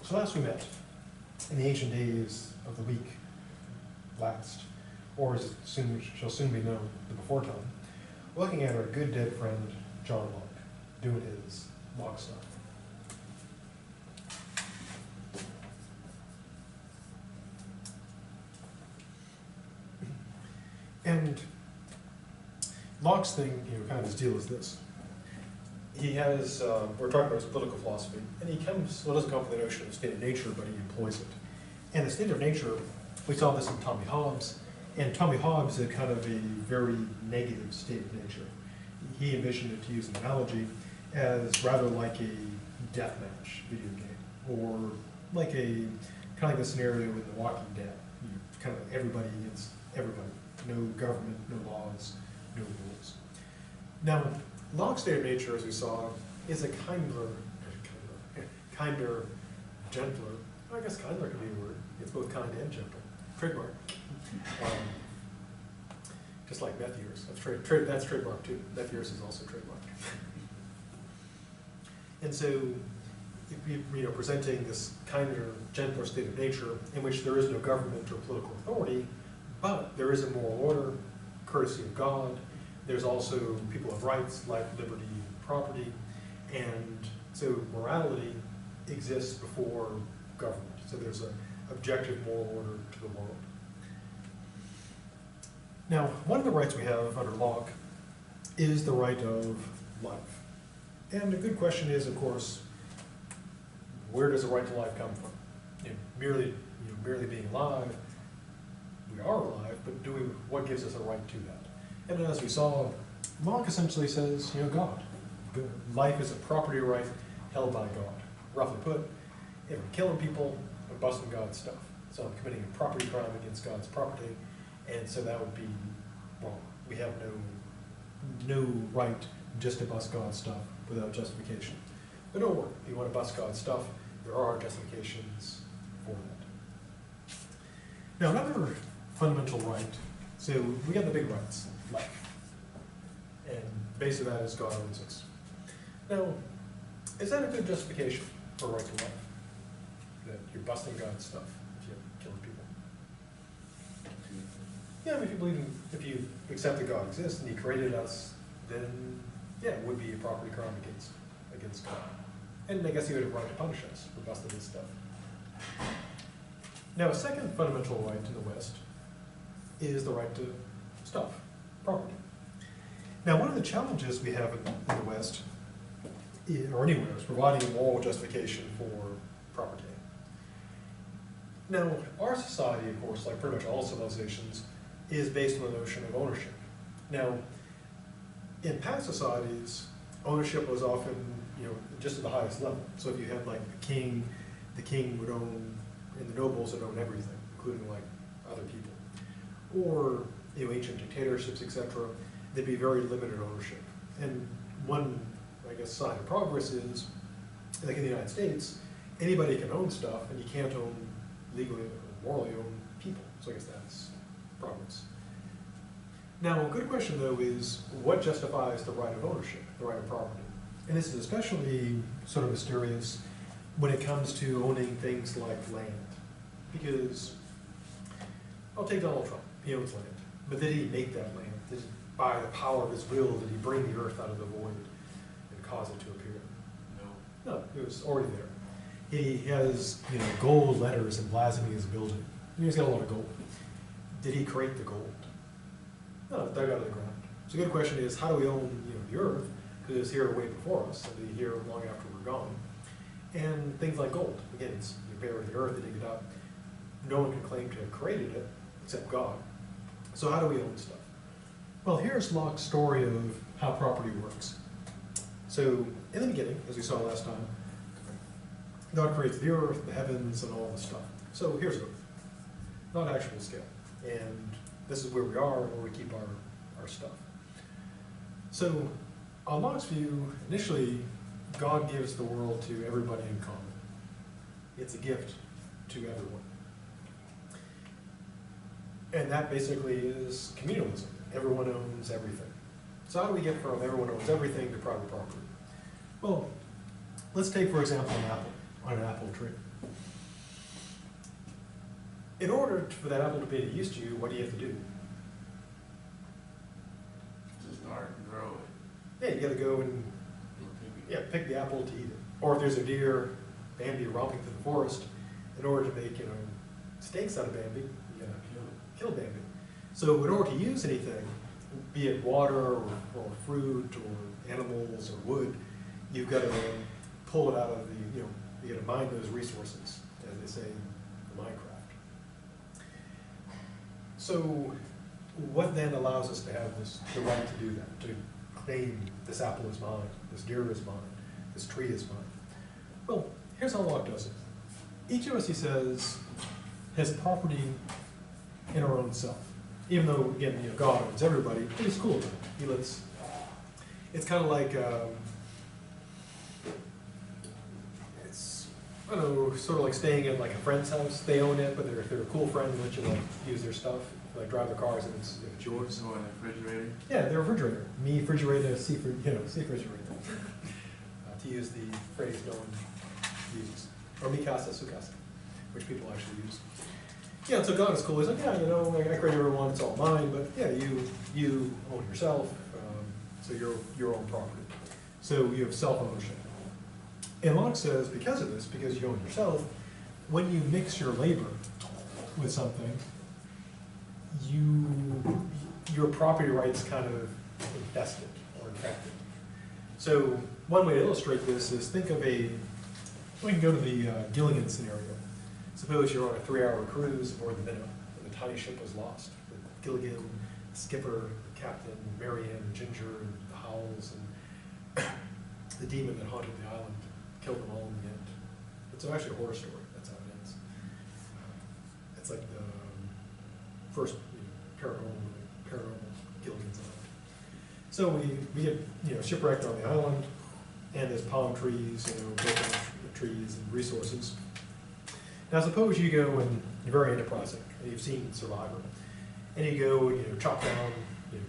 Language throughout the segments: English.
So last we met, in the ancient days of the week last, or as it shall soon be known, the before time, looking at our good dead friend, John Locke, doing his Locke stuff. And Locke's thing, kind of his deal is this. He has, we're talking about his political philosophy, and he doesn't come up with the notion of state of nature, but he employs it. And the state of nature, we saw this in Tommy Hobbes, and Tommy Hobbes had kind of a very negative state of nature. He envisioned it, to use an analogy, as rather like a deathmatch video game, or like kind of like the scenario in The Walking Dead. Kind of everybody against everybody. No government, no laws, no rules. Now, Locke's state of nature, as we saw, is a kinder, gentler. I guess kinder could be a word. It's both kind and gentle. Trademark. Just like meth years. That's trademark too. Meth years is also trademark. And so, presenting this kinder, gentler state of nature in which there is no government or political authority, but there is a moral order, courtesy of God. There's also people have rights, life, liberty, property, and so morality exists before government. So there's an objective moral order to the world. Now, one of the rights we have under Locke is the right of life. And a good question is, of course, where does the right to life come from? Merely being alive, we are alive, but what gives us a right to that? And as we saw, Locke essentially says, God. Life is a property right held by God. Roughly put, if I'm killing people, I'm busting God's stuff. So I'm committing a property crime against God's property, and so that would be wrong. We have no right just to bust God's stuff without justification. But don't worry, if you want to bust God's stuff, there are justifications for that. Now, another fundamental right, so we got the big rights, life. And the base of that is God owns us. Now, is that a good justification for right to life? That you're busting God's stuff if you're killing people? Yeah, if you accept that God exists and He created us, then yeah, it would be a property crime against God. And I guess He would have right to punish us for busting His stuff. Now, a second fundamental right in the West is the right to stuff, property. Now, one of the challenges we have in the West, or anywhere, is providing a moral justification for property. Now, our society, of course, like pretty much all civilizations, is based on the notion of ownership. Now, in past societies, ownership was often, just at the highest level. So if you had like the king would own, and the nobles would own everything, including like other people. Or ancient dictatorships, etc., there'd be very limited ownership. And one, I guess, sign of progress is, like in the United States, anybody can own stuff, and you can't own legally or morally own people. So I guess that's progress. Now, a good question, though, is what justifies the right of ownership, the right of property? And this is especially sort of mysterious when it comes to owning things like land. Because, I'll take Donald Trump. He owns land. But did he make that land? Did he, by the power of his will, did he bring the earth out of the void and cause it to appear? No, it was already there. He has, gold letters emblazoned his building. He's got a lot of gold. Did he create the gold? No, it's dug out of the ground. So the good question is, how do we own, the earth? Because it's here way before us, and it's here long after we're gone. And things like gold. Again, it's buried in the earth, they dig it up. No one can claim to have created it, except God. So how do we own stuff? Well, here's Locke's story of how property works. So, in the beginning, as we saw last time, God creates the earth, the heavens, and all the stuff. So here's earth. Not actual scale. And this is where we are, where we keep our stuff. So, on Locke's view, initially, God gives the world to everybody in common. It's a gift to everyone. And that basically is communalism. Everyone owns everything. So how do we get from everyone owns everything to private property? Well, let's take, for example, an apple on an apple tree. In order for that apple to be of use to you, what do you have to do? Just start and grow it. Yeah, you gotta go and pick the apple to eat it. Or if there's a deer, Bambi romping through the forest, in order to make, steaks out of Bambi, you gotta kill Bambi. So in order to use anything, be it water or fruit or animals or wood, you've got to pull it out of the, you got to mine those resources, as they say in Minecraft. So what then allows us to have the right to do that, to claim this apple is mine, this deer is mine, this tree is mine? Well, here's how Locke does it. Each of us, he says, has property in our own self. Even though, again, God owns everybody, but he's cool with it. He lets, it's kind of like, it's, I don't know, sort of like staying at like a friend's house. They own it, but they're a cool friend and let you like use their stuff, like drive their cars and it's yours. So in a refrigerator? Yeah, their refrigerator. Mi refrigerator, si refrigerator. To use the phrase no one uses. Or mi casa, su casa, which people actually use. Yeah, so God is cool. He's like, yeah, I created everyone, it's all mine, but yeah, you own yourself, so you're your own property. So you have self-ownership. And Locke says, because of this, because you own yourself, when you mix your labor with something, your property rights kind of invested or infected. So one way to illustrate this is think of we can go to the Gilligan scenario. Suppose you're on a 3-hour cruise aboard the Minnow, and the tiny ship was lost. With Gilligan, the skipper, the captain, Marianne, Ginger, and the Howells, and the demon that haunted the island killed them all in the end. It's actually a horror story. That's how it ends. It's like the first paranormal Gilligan's Island. So we get shipwrecked on the island, and there's palm trees, coconut trees, and resources. Now suppose you go and you're very enterprising, and you've seen Survivor, and you go and chop down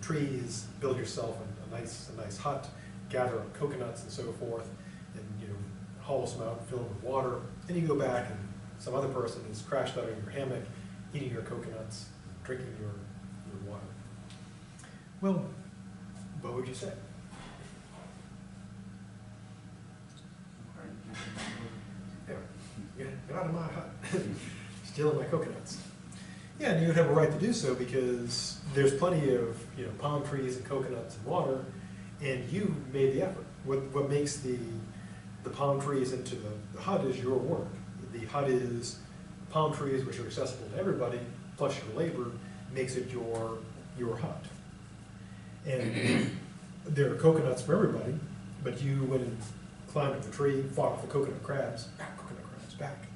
trees, build yourself a nice hut, gather up coconuts and so forth, and haul some out and fill them with water, and you go back and some other person is crashed out in your hammock, eating your coconuts, drinking your water. Well, what would you say? Get out of my hut, stealing my coconuts. Yeah, and you would have a right to do so because there's plenty of palm trees and coconuts and water, and you made the effort. What makes the palm trees into the hut is your work. The hut is palm trees, which are accessible to everybody, plus your labor makes it your hut. And there are coconuts for everybody, but you went and climbed up the tree, fought off the coconut crabs, back.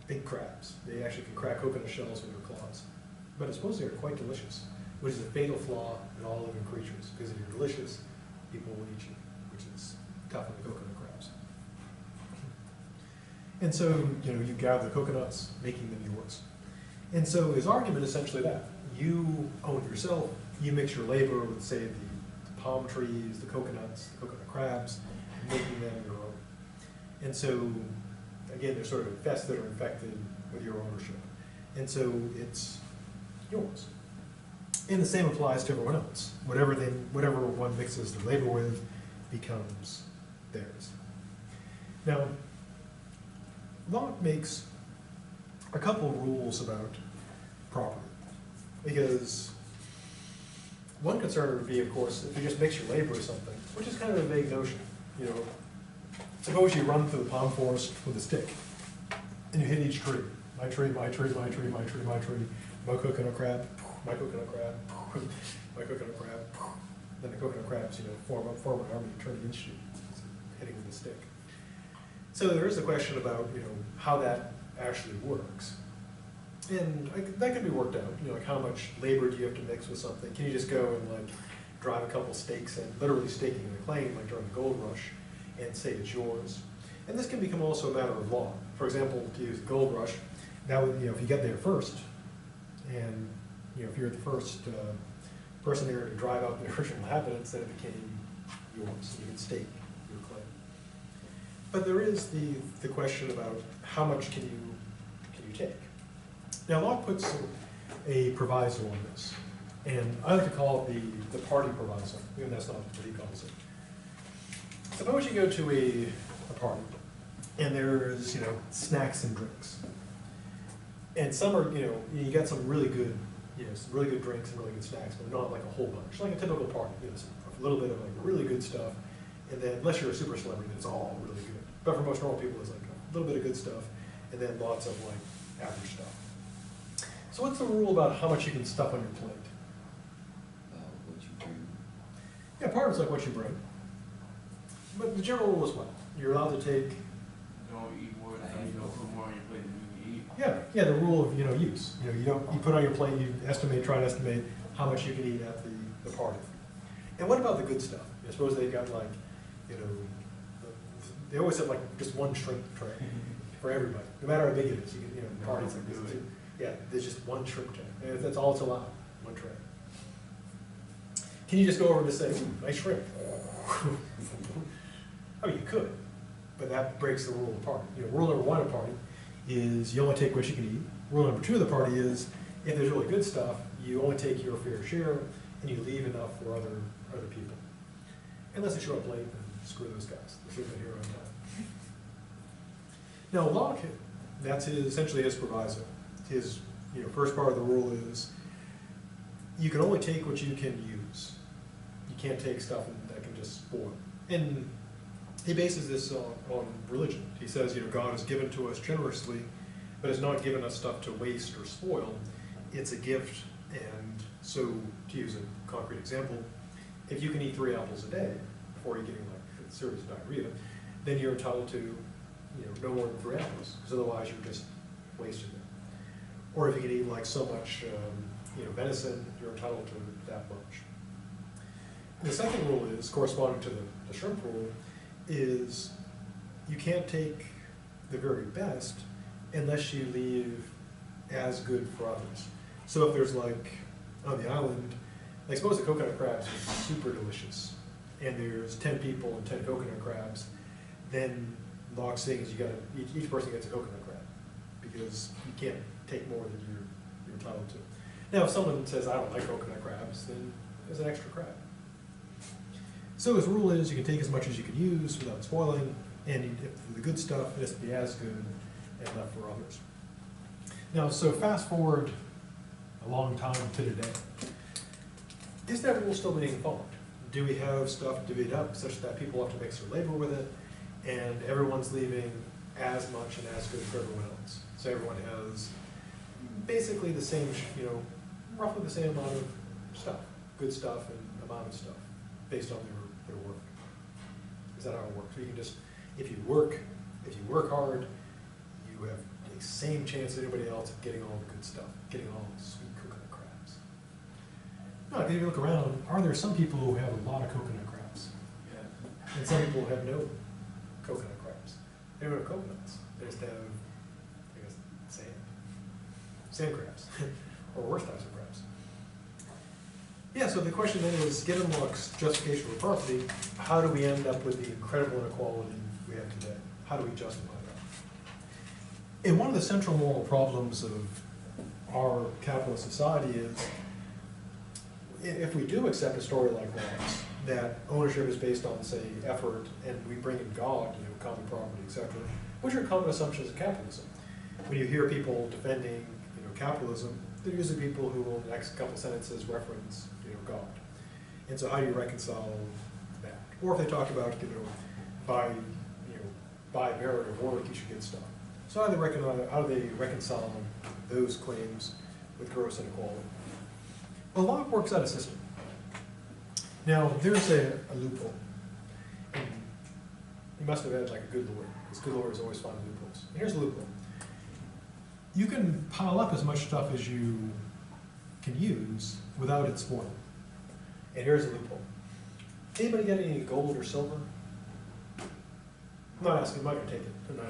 Big crabs. They actually can crack coconut shells with their claws. But it's supposed to be quite delicious, which is a fatal flaw in all living creatures, because if you're delicious, people will eat you, which is tough on the coconut crabs. And so, you gather the coconuts, making them yours. And so his argument is essentially that. You own yourself, you mix your labor with, say, the palm trees, the coconuts, the coconut crabs, making them your own. And so, again, they're sort of infested or infected with your ownership. And so it's yours. And the same applies to everyone else. Whatever one mixes their labor with becomes theirs. Now, Locke makes a couple of rules about property. Because one concern would be, of course, if you just mix your labor with something, which is kind of a vague notion. Suppose you run through the palm forest with a stick, and you hit each tree. My tree, my tree, my tree, my tree, my tree, my coconut crab, my coconut crab, my coconut crab. Then the coconut crabs, form an army and turn against you, hitting with a stick. So there is a question about, how that actually works. And that can be worked out, like how much labor do you have to mix with something? Can you just go and drive a couple stakes in, literally staking the claim, like during the gold rush, and say it's yours? And this can become also a matter of law. For example, to use the gold rush, that would, if you get there first, and if you're the first person there to drive out the original inhabitants, then it became yours. You can stake your claim. But there is the question about how much can you take? Now Locke puts a proviso on this, and I like to call it the party proviso, even that's not what he calls it. Suppose you go to a party, and there's, you know, snacks and drinks. And some are, you know, you got some really good, you know, some really good drinks and really good snacks, but not like a whole bunch, like a typical party, you know, a little bit of like really good stuff, and then unless you're a super celebrity, it's all really good. But for most normal people, it's like a little bit of good stuff, and then lots of like average stuff. So what's the rule about how much you can stuff on your plate? What you bring. Yeah, part of it's like what you bring. But the general rule is what? You're allowed to take, Don't eat more than, you don't put more on your plate than you can eat. yeah, the rule of, you know, use. You know, you put on your plate, you try to estimate how much you can eat at the party. And what about the good stuff? I suppose they've got like, you know, they always have like just one shrimp tray for everybody, no matter how big it is. You can, you know, parties like this too. Yeah, there's just one shrimp tray, and that's all it's allowed, one tray. Can you just go over and just say, ooh, nice shrimp? I mean, you could, but that breaks the rule of the party. You know, rule number one of the party is you only take what you can eat. Rule number two of the party is if there's really good stuff, you only take your fair share, and you leave enough for other people. Unless they show up late, then screw those guys. They should have been here on time. Now, Locke, that's essentially his proviso. His, you know, first part of the rule is you can only take what you can use. You can't take stuff that can just spoil. And he bases this on religion. He says, you know, God has given to us generously, but has not given us stuff to waste or spoil. It's a gift, and so, to use a concrete example, if you can eat 3 apples a day before you're getting like serious diarrhea, then you're entitled to, you know, no more than 3 apples, because otherwise you're just wasting them. Or if you can eat like so much, you know, venison, you're entitled to that much. And the second rule is, corresponding to the shrimp rule, is you can't take the very best unless you leave as good for others. So if there's like, on the island, like suppose the coconut crabs are super delicious, and there's 10 people and 10 coconut crabs, then Locke's saying is you gotta, each person gets a coconut crab, because you can't take more than you're entitled to. Now if someone says, I don't like coconut crabs, then there's an extra crab. So his rule is you can take as much as you can use without spoiling, and if the good stuff, it has to be as good and left for others. Now, so fast forward a long time to today. Is that rule still being followed? Do we have stuff divvied up such that people have to mix their labor with it, and everyone's leaving as much and as good for everyone else? So everyone has basically the same, you know, roughly the same amount of stuff, good stuff and amount of stuff, based on their work. Is that how it works? So you can just, if you work hard, you have the same chance as anybody else of getting all the good stuff, getting all the sweet coconut crabs. No, if you look around, are there some people who have a lot of coconut crabs? Yeah. And some people who have no coconut crabs. They don't have coconuts. They just have, I guess, sand crabs, or worse types of crabs. Yeah, so the question then is, given Locke's justification for property, how do we end up with the incredible inequality we have today? How do we justify that? And one of the central moral problems of our capitalist society is, if we do accept a story like Locke's, that ownership is based on, say, effort, and we bring in God, you know, common property, etc., which are common assumptions of capitalism. When you hear people defending, you know, capitalism, they're usually people who will, in the next couple sentences, reference, you know, God. And so how do you reconcile that? Or if they talk about, you know, by merit of work, you should get stuff. So how do they reconcile those claims with gross inequality? Well, Locke works out a system. Now, there's a loophole. And you must have had like a good lawyer, because good lawyers always find loopholes. And here's a loophole. You can pile up as much stuff as you can use without it spoiling. And here's a loophole. Anybody get any gold or silver? I'm not asking, I'm not going to take it. No.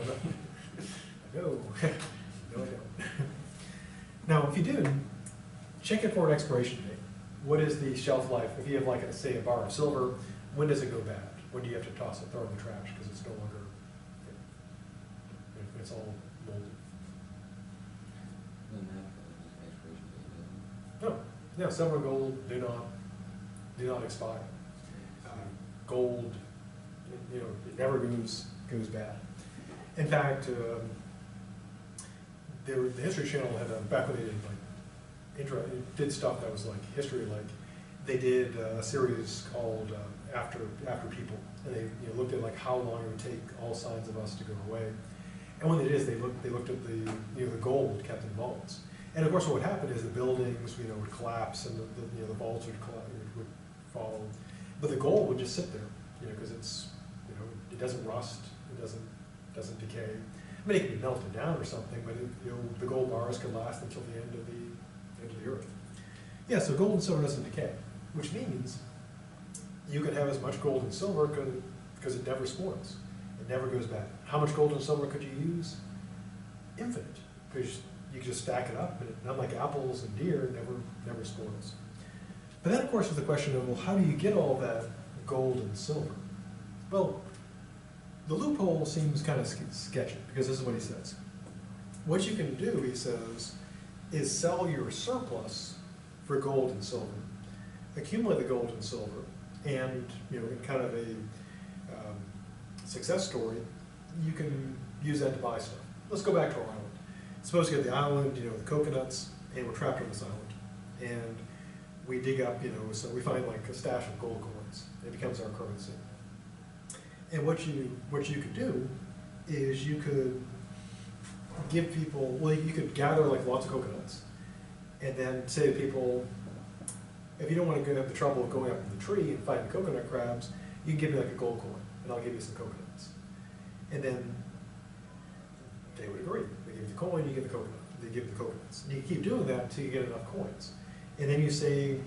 No, I don't. Now, if you do, check it for an expiration date. What is the shelf life? If you have, like, say, a bar of silver, when does it go bad? When do you have to toss it, throw it in the trash because it's no longer it's all molded. Doesn't have expiration date, No, silver and gold do not expire. Gold, you know, it never goes bad. In fact, the History Channel had back when they did stuff that was like history, like they did a series called After People, and they looked at like how long it would take all signs of us to go away. And what it is, they looked at the gold kept in vaults. And of course, what would happen is the buildings would collapse and the vaults would fall, but the gold would just sit there, because it's it doesn't rust, it doesn't decay. I mean, it can be melted down or something, but the gold bars could last until the end of the earth. Yeah, so gold and silver doesn't decay, which means you can have as much gold and silver because it never spoils. It never goes bad. How much gold and silver could you use? Infinite, because you can just stack it up, and not like apples and deer, it never spoils. But then, of course, is the question of, well, how do you get all that gold and silver? Well, the loophole seems kind of sketchy, because this is what he says. What you can do, he says, is sell your surplus for gold and silver, accumulate the gold and silver, and in kind of a success story, you can use that to buy stuff. Let's go back to our island. Suppose you have the island, the coconuts, and we're trapped on this island, and we dig up, so we find like a stash of gold coins. It becomes our currency. And what you could do is you could give people, well, you could gather like lots of coconuts, and then say to people, if you don't want to go have the trouble of going up in the tree and finding coconut crabs, you can give me like a gold coin, and I'll give you some coconuts. And then they would agree. They give you the coin, you give the coconut. They give you the coconuts. And you keep doing that until you get enough coins. And then you say,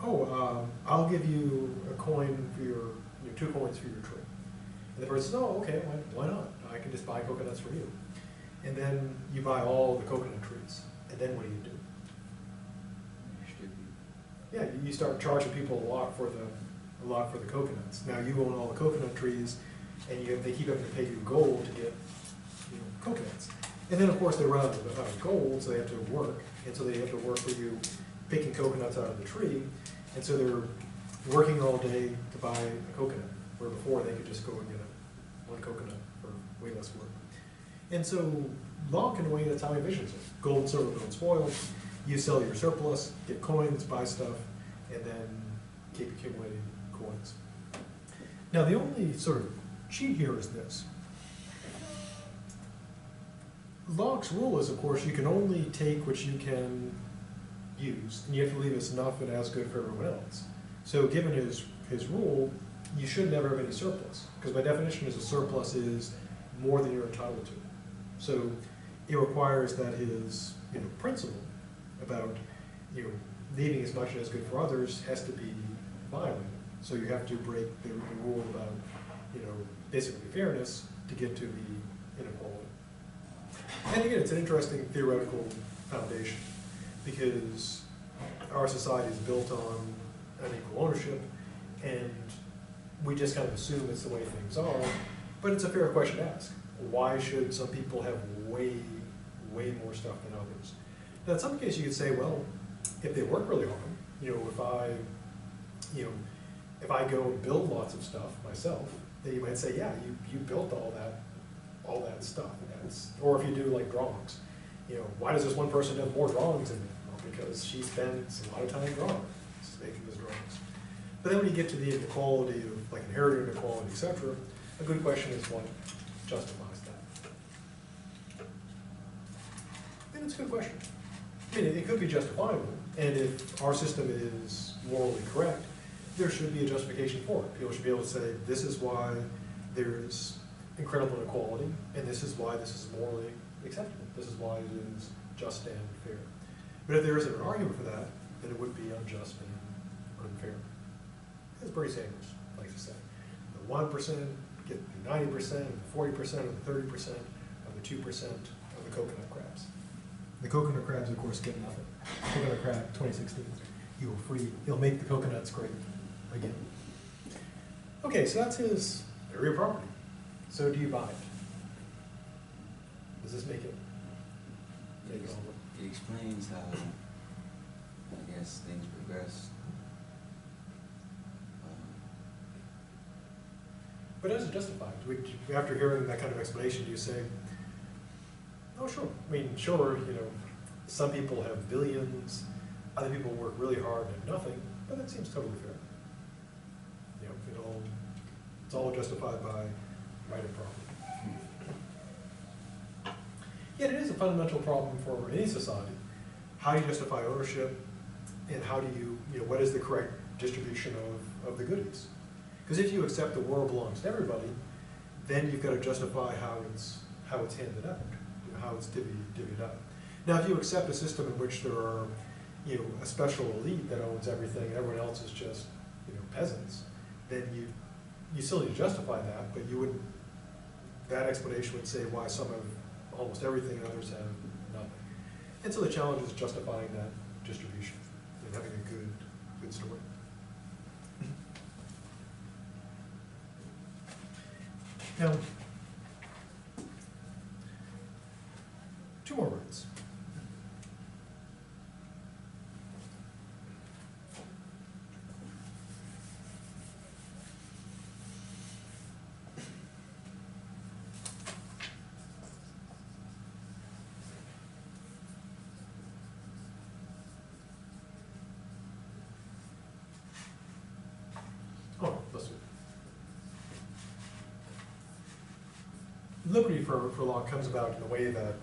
I'll give you a coin for your 2 coins for your tree. And the person says, oh, okay, why not? I can just buy coconuts from you. And then you buy all the coconut trees. And then what do? Yeah, you start charging people a lot for the coconuts. Now you own all the coconut trees, and they keep having to pay you gold to get coconuts. And then of course they run out of gold, so they have to work. And so they have to work for you picking coconuts out of the tree. And so they're working all day to buy a coconut, where before they could just go and get one coconut for way less work. And so Locke, in a way, that's how he envisions it. Gold and silver don't spoil. You sell your surplus, get coins, buy stuff, and then keep accumulating coins. Now the only sort of cheat here is this. Locke's rule is, of course, you can only take what you can use, and you have to leave us enough that has good for everyone else. So given his rule, you should never have any surplus, because by definition a surplus is more than you're entitled to. So it requires that his principle about leaving as much as good for others has to be violated. So you have to break the rule about basically fairness to get to the inequality. And again, it's an interesting theoretical foundation, because our society is built on unequal ownership, and we just kind of assume it's the way things are, but it's a fair question to ask. Why should some people have way more stuff than others? Now in some cases you could say, well, if they work really hard, if I go and build lots of stuff myself, then you might say, yeah, you built all that stuff. Or if you do like drawings, why does this one person have more drawings than me? Well, because she spends a lot of time drawing, making those drawings. But then when you get to the inequality of like inherited inequality, etc., a good question is what justifies that? And it's a good question. I mean, it could be justifiable, and if our system is morally correct, there should be a justification for it. People should be able to say, this is why there's incredible inequality, and this is why this is morally acceptable. This is why it is just and fair. But if there isn't an argument for that, then it would be unjust and unfair. As Bernie Sanders likes to say, the 1% get the 90%, the 40%, or the 30%, of the 2% of the coconut crabs. The coconut crabs, of course, get nothing. Coconut crab 2016, you will free. He'll make the coconuts great again. Okay, so that's his theory of property. So do you buy it? Does this make it? It explains how, I guess, things progress. But as it justified, after hearing that kind of explanation, do you say, oh, sure. I mean, sure, some people have billions, other people work really hard and have nothing, but that seems totally fair. It's all justified by right and property. Yet it is a fundamental problem for any society. How do you justify ownership, and how do you, what is the correct distribution of the goodies? Because if you accept the world belongs to everybody, then you've got to justify how it's handed out, how it's divvied up. Now, if you accept a system in which there are, a special elite that owns everything, and everyone else is just, peasants, then you still need to justify that, but you wouldn't. That explanation would say why some have almost everything and others have nothing. And so the challenge is justifying that distribution and having a good story. Now, two more words. Liberty for Locke comes about in the way that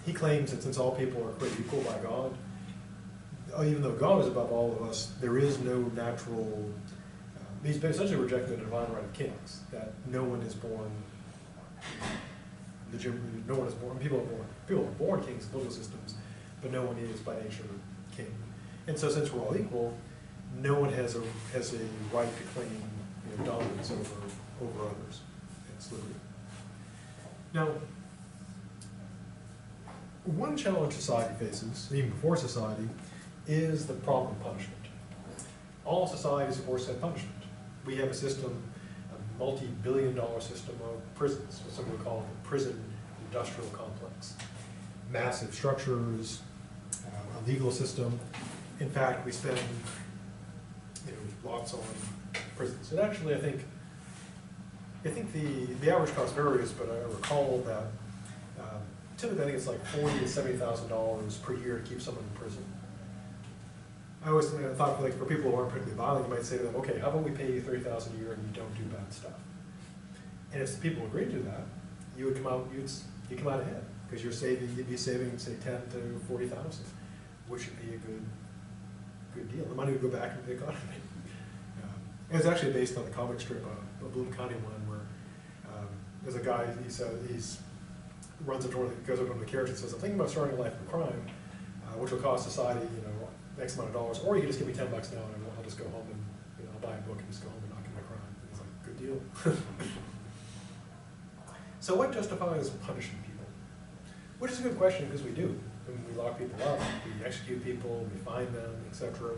he claims that since all people are created equal by God, even though God is above all of us, there is no natural, he's essentially rejecting the divine right of kings, that no one is born, no one is born, people are born kings in political systems, but no one is by nature king. And so since we're all equal, no one has a right to claim dominance over others. It's liberty. Now, one challenge society faces, even before society, is the problem of punishment. All societies, of course, have punishment. We have a system, a multi-billion-dollar system of prisons, what some would call the prison industrial complex. Massive structures, a legal system. In fact, we spend lots on prisons. And actually, I think the average cost varies, but I recall that typically I think it's like $40,000 to $70,000 per year to keep someone in prison. I always thought for people who aren't particularly violent, you might say to them, okay, how about we pay you $30,000 a year and you don't do bad stuff? And if people agreed to that, you would come out, you'd come out ahead because you'd be saving say $10,000 to $40,000, which would be a good deal. The money would go back into the economy. And it's actually based on the comic strip, a Bloom County one, where there's a guy, goes up to one of the characters and says, I'm thinking about starting a life of crime, which will cost society, X amount of dollars, or you can just give me $10 now and I'll just go home and I'll buy a book and just go home and not commit a crime. And it's like, good deal. So what justifies punishing people? Which is a good question because we do. When we lock people up, we execute people, we fine them, etc.,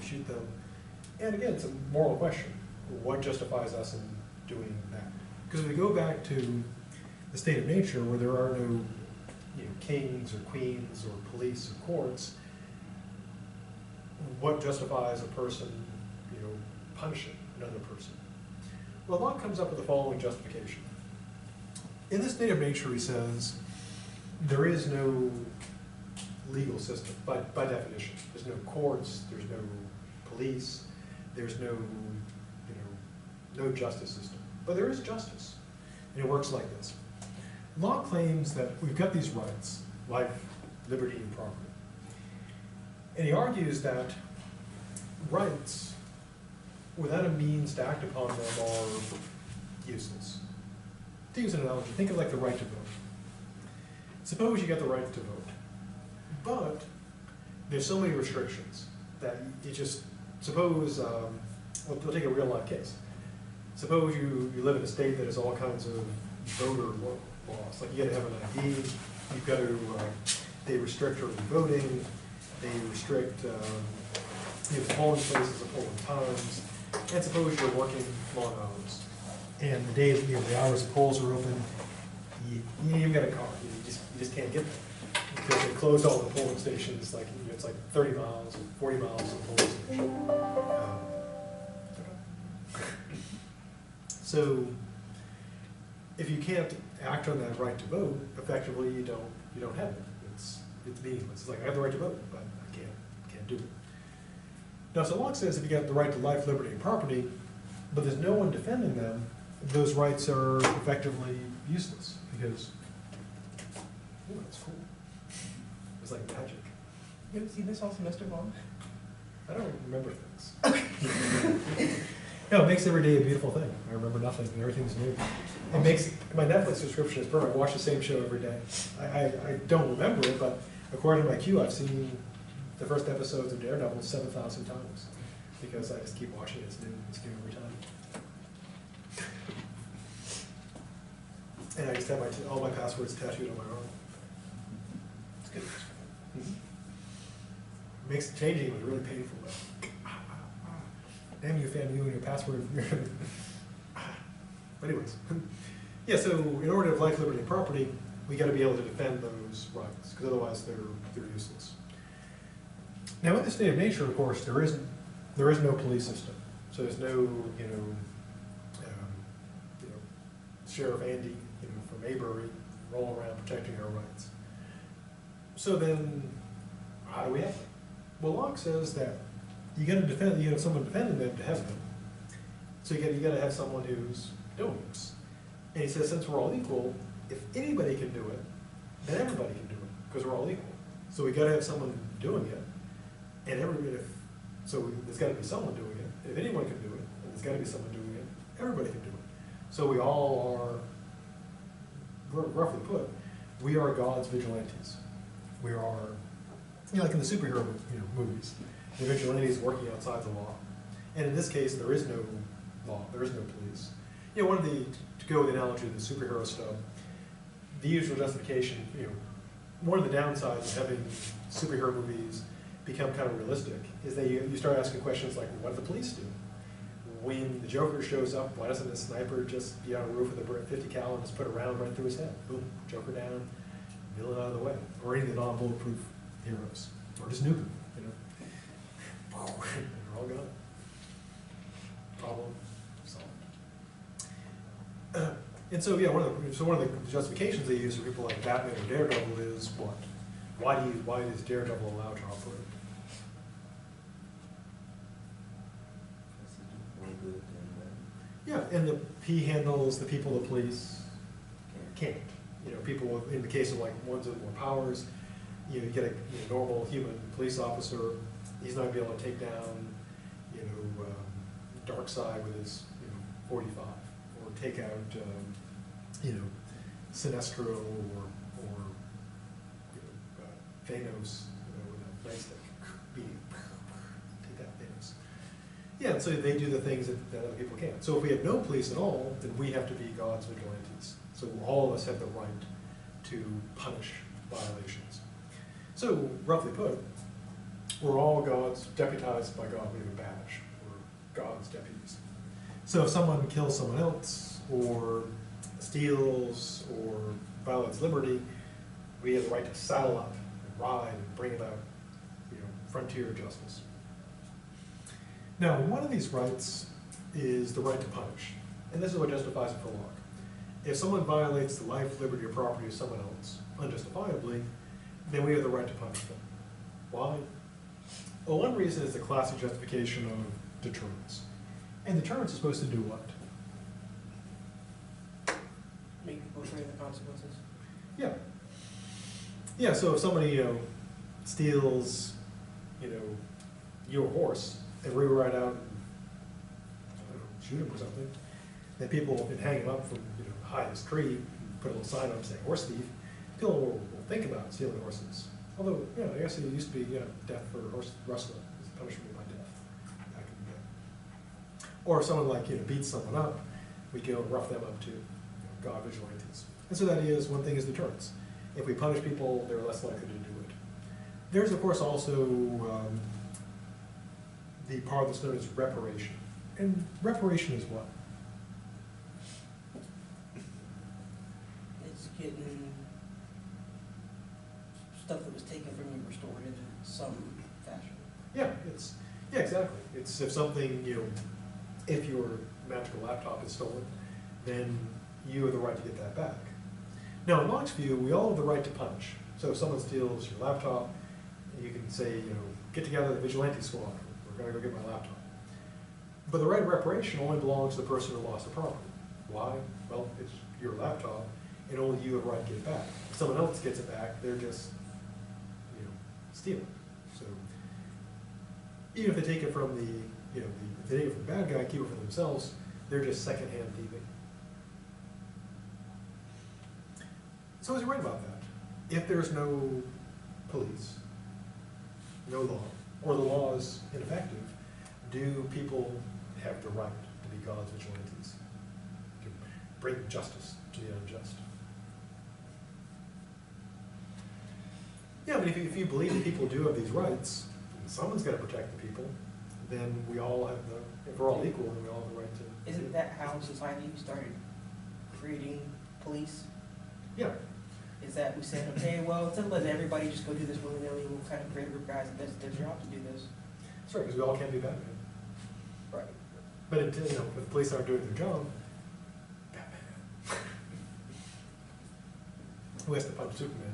shoot them. And again, it's a moral question. What justifies us in doing that? Because if we go back to the state of nature where there are no kings or queens or police or courts, what justifies a person punishing another person? Well, Locke comes up with the following justification. In the state of nature, he says, there is no legal system, by definition. There's no courts, there's no police, there's no justice system. But there is justice, and it works like this. Locke claims that we've got these rights, life, liberty, and property. And he argues that rights, without a means to act upon them, are useless. To use an analogy, think of like the right to vote. Suppose you get the right to vote, but there's so many restrictions that you just, suppose, we'll take a real life case. Suppose you live in a state that has all kinds of voter laws, like you gotta have an ID, you've got to, they restrict early voting, they restrict polling places and polling times, and suppose you're working long hours. And the day the hours the polls are open, you even get a car, you just can't get there. Because they closed all the polling stations, like, it's like 30 miles or 40 miles of polling station. So, if you can't act on that right to vote, effectively you don't have it. It's meaningless. It's like, I have the right to vote, but I can't do it. Now, so Locke says if you got the right to life, liberty, and property, but there's no one defending them, those rights are effectively useless, because, oh, that's cool. It's like magic. You haven't seen this all semester long? I don't remember things. No, it makes every day a beautiful thing. I remember nothing, and everything's new. It makes, my Netflix subscription is perfect. I watch the same show every day. I don't remember it, but according to my queue, I've seen the first episodes of Daredevil 7,000 times, because I just keep watching it. It's new every time. And I just have all my passwords tattooed on my arm. It's good. Makes changing it really painful though. Damn you, fam, you and your password. But anyways, yeah. So in order to have life, liberty, and property, we got to be able to defend those rights, because otherwise they're useless. Now, in the state of nature, of course, there is no police system. So there's no Sheriff Andy, from Maybury, rolling around protecting our rights. So then, how do we have them? Well, Locke says that you got to have someone defending them to have them. So you got to have someone who's doing this. And he says, since we're all equal, if anybody can do it, then everybody can do it, because we're all equal. So we got to have someone doing it, and there's got to be someone doing it. If anyone can do it, and there's got to be someone doing it, everybody can do it. So we all are, roughly put, we are God's vigilantes. We are, like in the superhero movies, the vigilantes working outside the law. And in this case, there is no law, there is no police. To go with the analogy of the superhero stuff, the usual justification, one of the downsides of having superhero movies become kind of realistic is that you start asking questions like, what do the police do? When the Joker shows up, why doesn't the sniper just be on a roof with a .50 cal and just put a round right through his head? Boom, Joker down, villain out of the way. Or any of the non-bulletproof heroes. Or just nuke them, They're all gone. Problem solved. And so, yeah, one of the justifications they use for people like Batman or Daredevil is what? Why is Daredevil allowed to operate? Yeah, and he handles the people the police can't. People in the case of like ones with more powers, you get a normal human police officer, he's not gonna be able to take down, Darkseid with his, 45, or take out, Sinestro or Thanos, with a nightstick. Take out Thanos. Yeah, and so they do the things that other people can't. So if we have no police at all, then we have to be God's vigilantes. So all of us have the right to punish violations. So, roughly put, we're all God's, deputized by God. We have a badge. We're God's deputies. So if someone kills someone else, or steals, or violates liberty, we have the right to saddle up and ride and bring about, frontier justice. Now, one of these rights is the right to punish. And this is what justifies it for Locke. If someone violates the life, liberty, or property of someone else, unjustifiably, then we have the right to punish them. Why? Well, one reason is the classic justification of deterrence. And deterrence is supposed to do what? Make people afraid of the consequences. Yeah. Yeah, so if somebody, steals, your horse, and we ride out and, shoot him or something, then people can hang him up from, high this tree, put a little sign up saying horse thief. People will think about stealing horses. Although, I guess it used to be, death for a horse rustler, punishment by death back in the day. Or if someone beats someone up, we go and rough them up too, God vigilantes. And so that is, one thing is deterrence. If we punish people, they're less likely to do it. There's of course also the part that's known as reparation. And reparation is what? It's getting stuff that was taken from you restored in some fashion. Yeah, yeah, exactly. It's if something, if your magical laptop is stolen, then you have the right to get that back. Now, in Locke's view, we all have the right to punish. So if someone steals your laptop, you can say, get together the vigilante squad. We're going to go get my laptop. But the right of reparation only belongs to the person who lost the property. Why? Well, it's your laptop, and only you have the right to get it back. If someone else gets it back, they're just, stealing. So even if they take it from the, if they take it from the bad guy, keep it for themselves, they're just secondhand thieving. So is he right about that? If there's no police, no law, or the law is ineffective, do people have the right to be God's vigilantes, to bring justice to the unjust? Yeah, but if you believe that people do have these rights, and someone's got to protect the people, then we all have if we're all equal, then we all have the right to. Isn't that how society started creating police? Yeah. Is that we said, okay, well, instead of letting everybody just go do this willy-nilly, we'll kind of create a group of guys that that's their job to do this. That's right, because we all can't be Batman. Right. But if the police aren't doing their job, Batman. Who has to punch Superman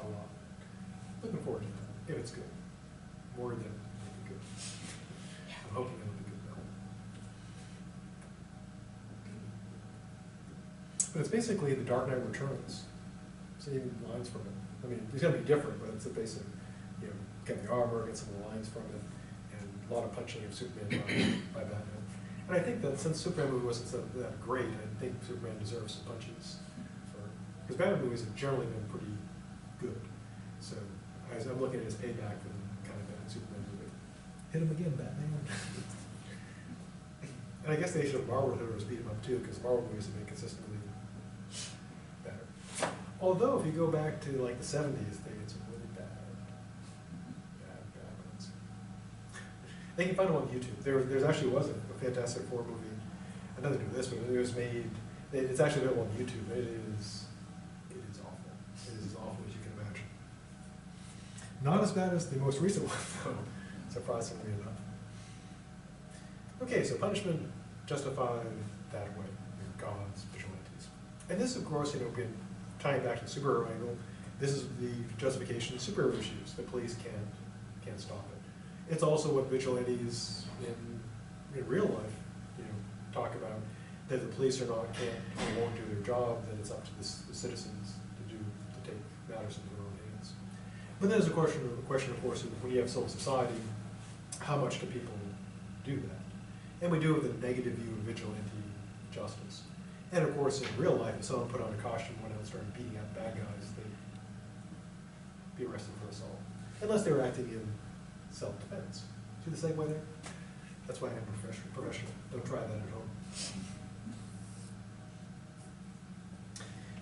a lot. Looking forward to that, if it's good. I'm worried that it'll be good. I'm hoping it'll be good though. But it's basically The Dark Knight Returns. Same lines from it. I mean, it's going to be different, but it's a basic, get the armor, get some of the lines from it, and a lot of punching of Superman by Batman. And I think that since Superman movie wasn't so that great, I think Superman deserves some punches. Because Batman movies have generally been pretty good. So as I'm looking at his payback for the kind of bad Superman movie. Hit him again, Batman. And I guess they should have Marvel heroes beat him up too, because Marvel movies have been consistently better. Although if you go back to like the 70s, they had some really bad ones. They can find them on YouTube. There's actually was a Fantastic Four movie. I know they do this, but it was made. It's actually available on YouTube. It is awful. It is as awful as you can imagine. Not as bad as the most recent one, though, surprisingly enough. Okay, so punishment justified that way. God's vigilantes. And this, of course, again, tying back to the superhero angle, this is the justification superheroes use. The police can't stop it. It's also what vigilantes in real life, talk about, that the police won't do their job, that it's up to the citizens to take matters into their own hands. But then there's a question, of course, when you have civil society, how much do people do that? And we do have the negative view of vigilante justice. And of course, in real life, if someone put on a costume, went out and started beating up bad guys, they'd be arrested for assault. Unless they were acting in self-defense. See the same way there? That's why I'm professional. Don't try that at home.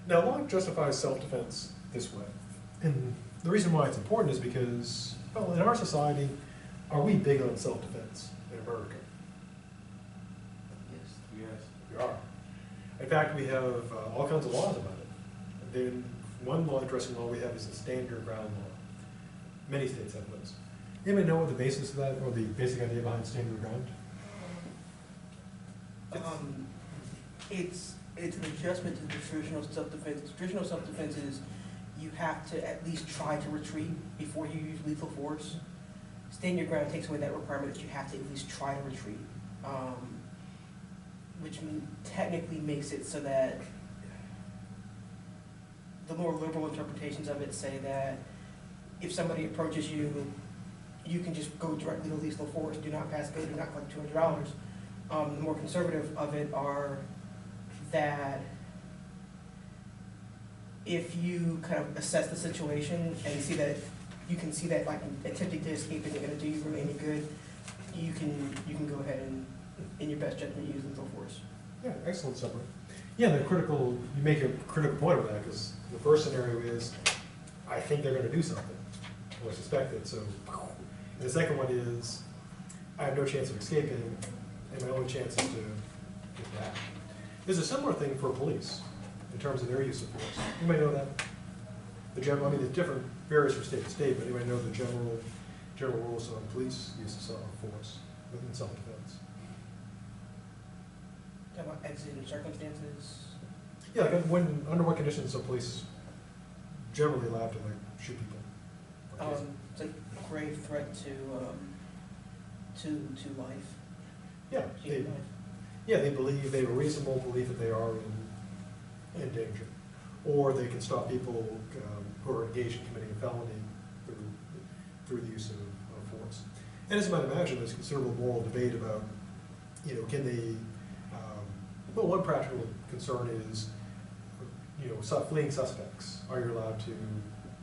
Now, Locke justifies self-defense this way. And the reason why it's important is because, well, in our society, are we big on self-defense in America? Yes. We are. In fact, we have all kinds of laws about it. Then one law, interesting law we have is the standard ground law. Many states have those. Anybody know what the basis of that, or the basic idea behind standard ground? It's an adjustment to the traditional self-defense. Traditional self-defense is you have to at least try to retreat before you use lethal force. Stand your ground takes away that requirement that you have to at least try to retreat, which technically makes it so that the more liberal interpretations of it say that if somebody approaches you, you can just go directly to lethal force, do not pass go, do not collect $200. The more conservative of it are that if you kind of assess the situation and see that you can see that like attempting to escape isn't going to do you really any good, you can go ahead and, in your best judgment, use lethal force. Yeah, excellent summary. Yeah, you make a critical point of that, because the first scenario is, I think they're going to do something, or suspect it, so. And the second one is, I have no chance of escaping, and my only chance is to get back. There's a similar thing for police. in terms of their use of force. You may know that. The general, I mean, it's different, varies from state to state, but anybody know the general rules on police use of force within self-defense? Talk about exigent circumstances. Yeah, like when, under what conditions are police generally allowed to like shoot people? It's like grave threat to life. Yeah, Human life. they believe, they have a reasonable belief that they are in danger. Or they can stop people who are engaged in committing a felony through the use of force. And as you might imagine, there's considerable moral debate about, can they, well, one practical concern is, fleeing suspects. Are you allowed to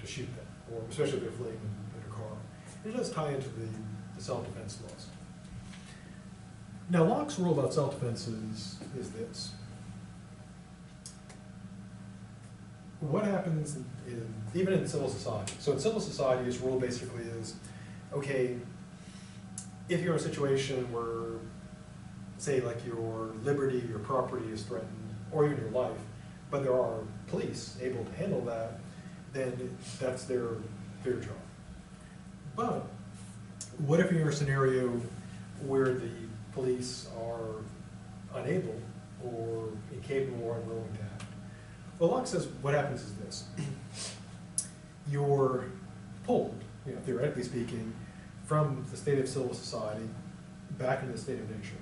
shoot them? Or especially if they're fleeing in a car. It does tie into the self-defense laws. Now, Locke's rule about self-defense is this. What happens even in civil society? So in civil society, his rule basically is, okay, if you're in a situation where, say, like your liberty, your property is threatened, or even your life, but there are police able to handle that, then that's their job. But what if you're in a scenario where the police are unable or incapable or unwilling to act? Well, Locke says what happens is this. You're pulled, theoretically speaking, from the state of civil society back into the state of nature.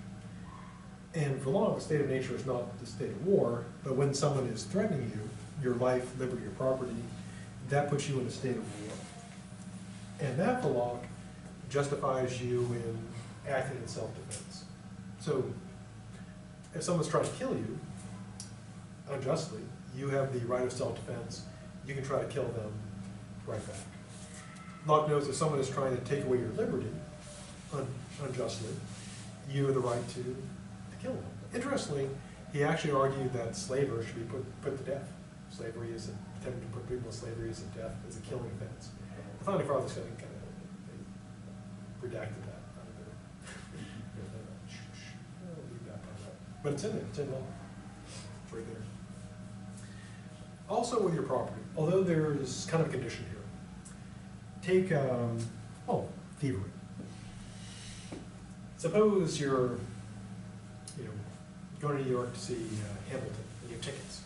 And for Locke, the state of nature is not the state of war, but when someone is threatening you, your life, liberty, or property, that puts you in a state of war. And that, for Locke, justifies you in acting in self-defense. So, if someone's trying to kill you unjustly, you have the right of self-defense. You can try to kill them right back. Locke knows if someone is trying to take away your liberty unjustly, you have the right to kill them. Interestingly, he actually argued that slavers should be put to death. Slavery is attempting to put people in slavery as a death, as a killing offense. The founding fathers kind of redacted that out of their I'll leave that part out. But it's in there, it's in law. It's right there. Also with your property, although there's kind of a condition here. Take, thievery. Suppose you're, going to New York to see Hamilton, and you have tickets.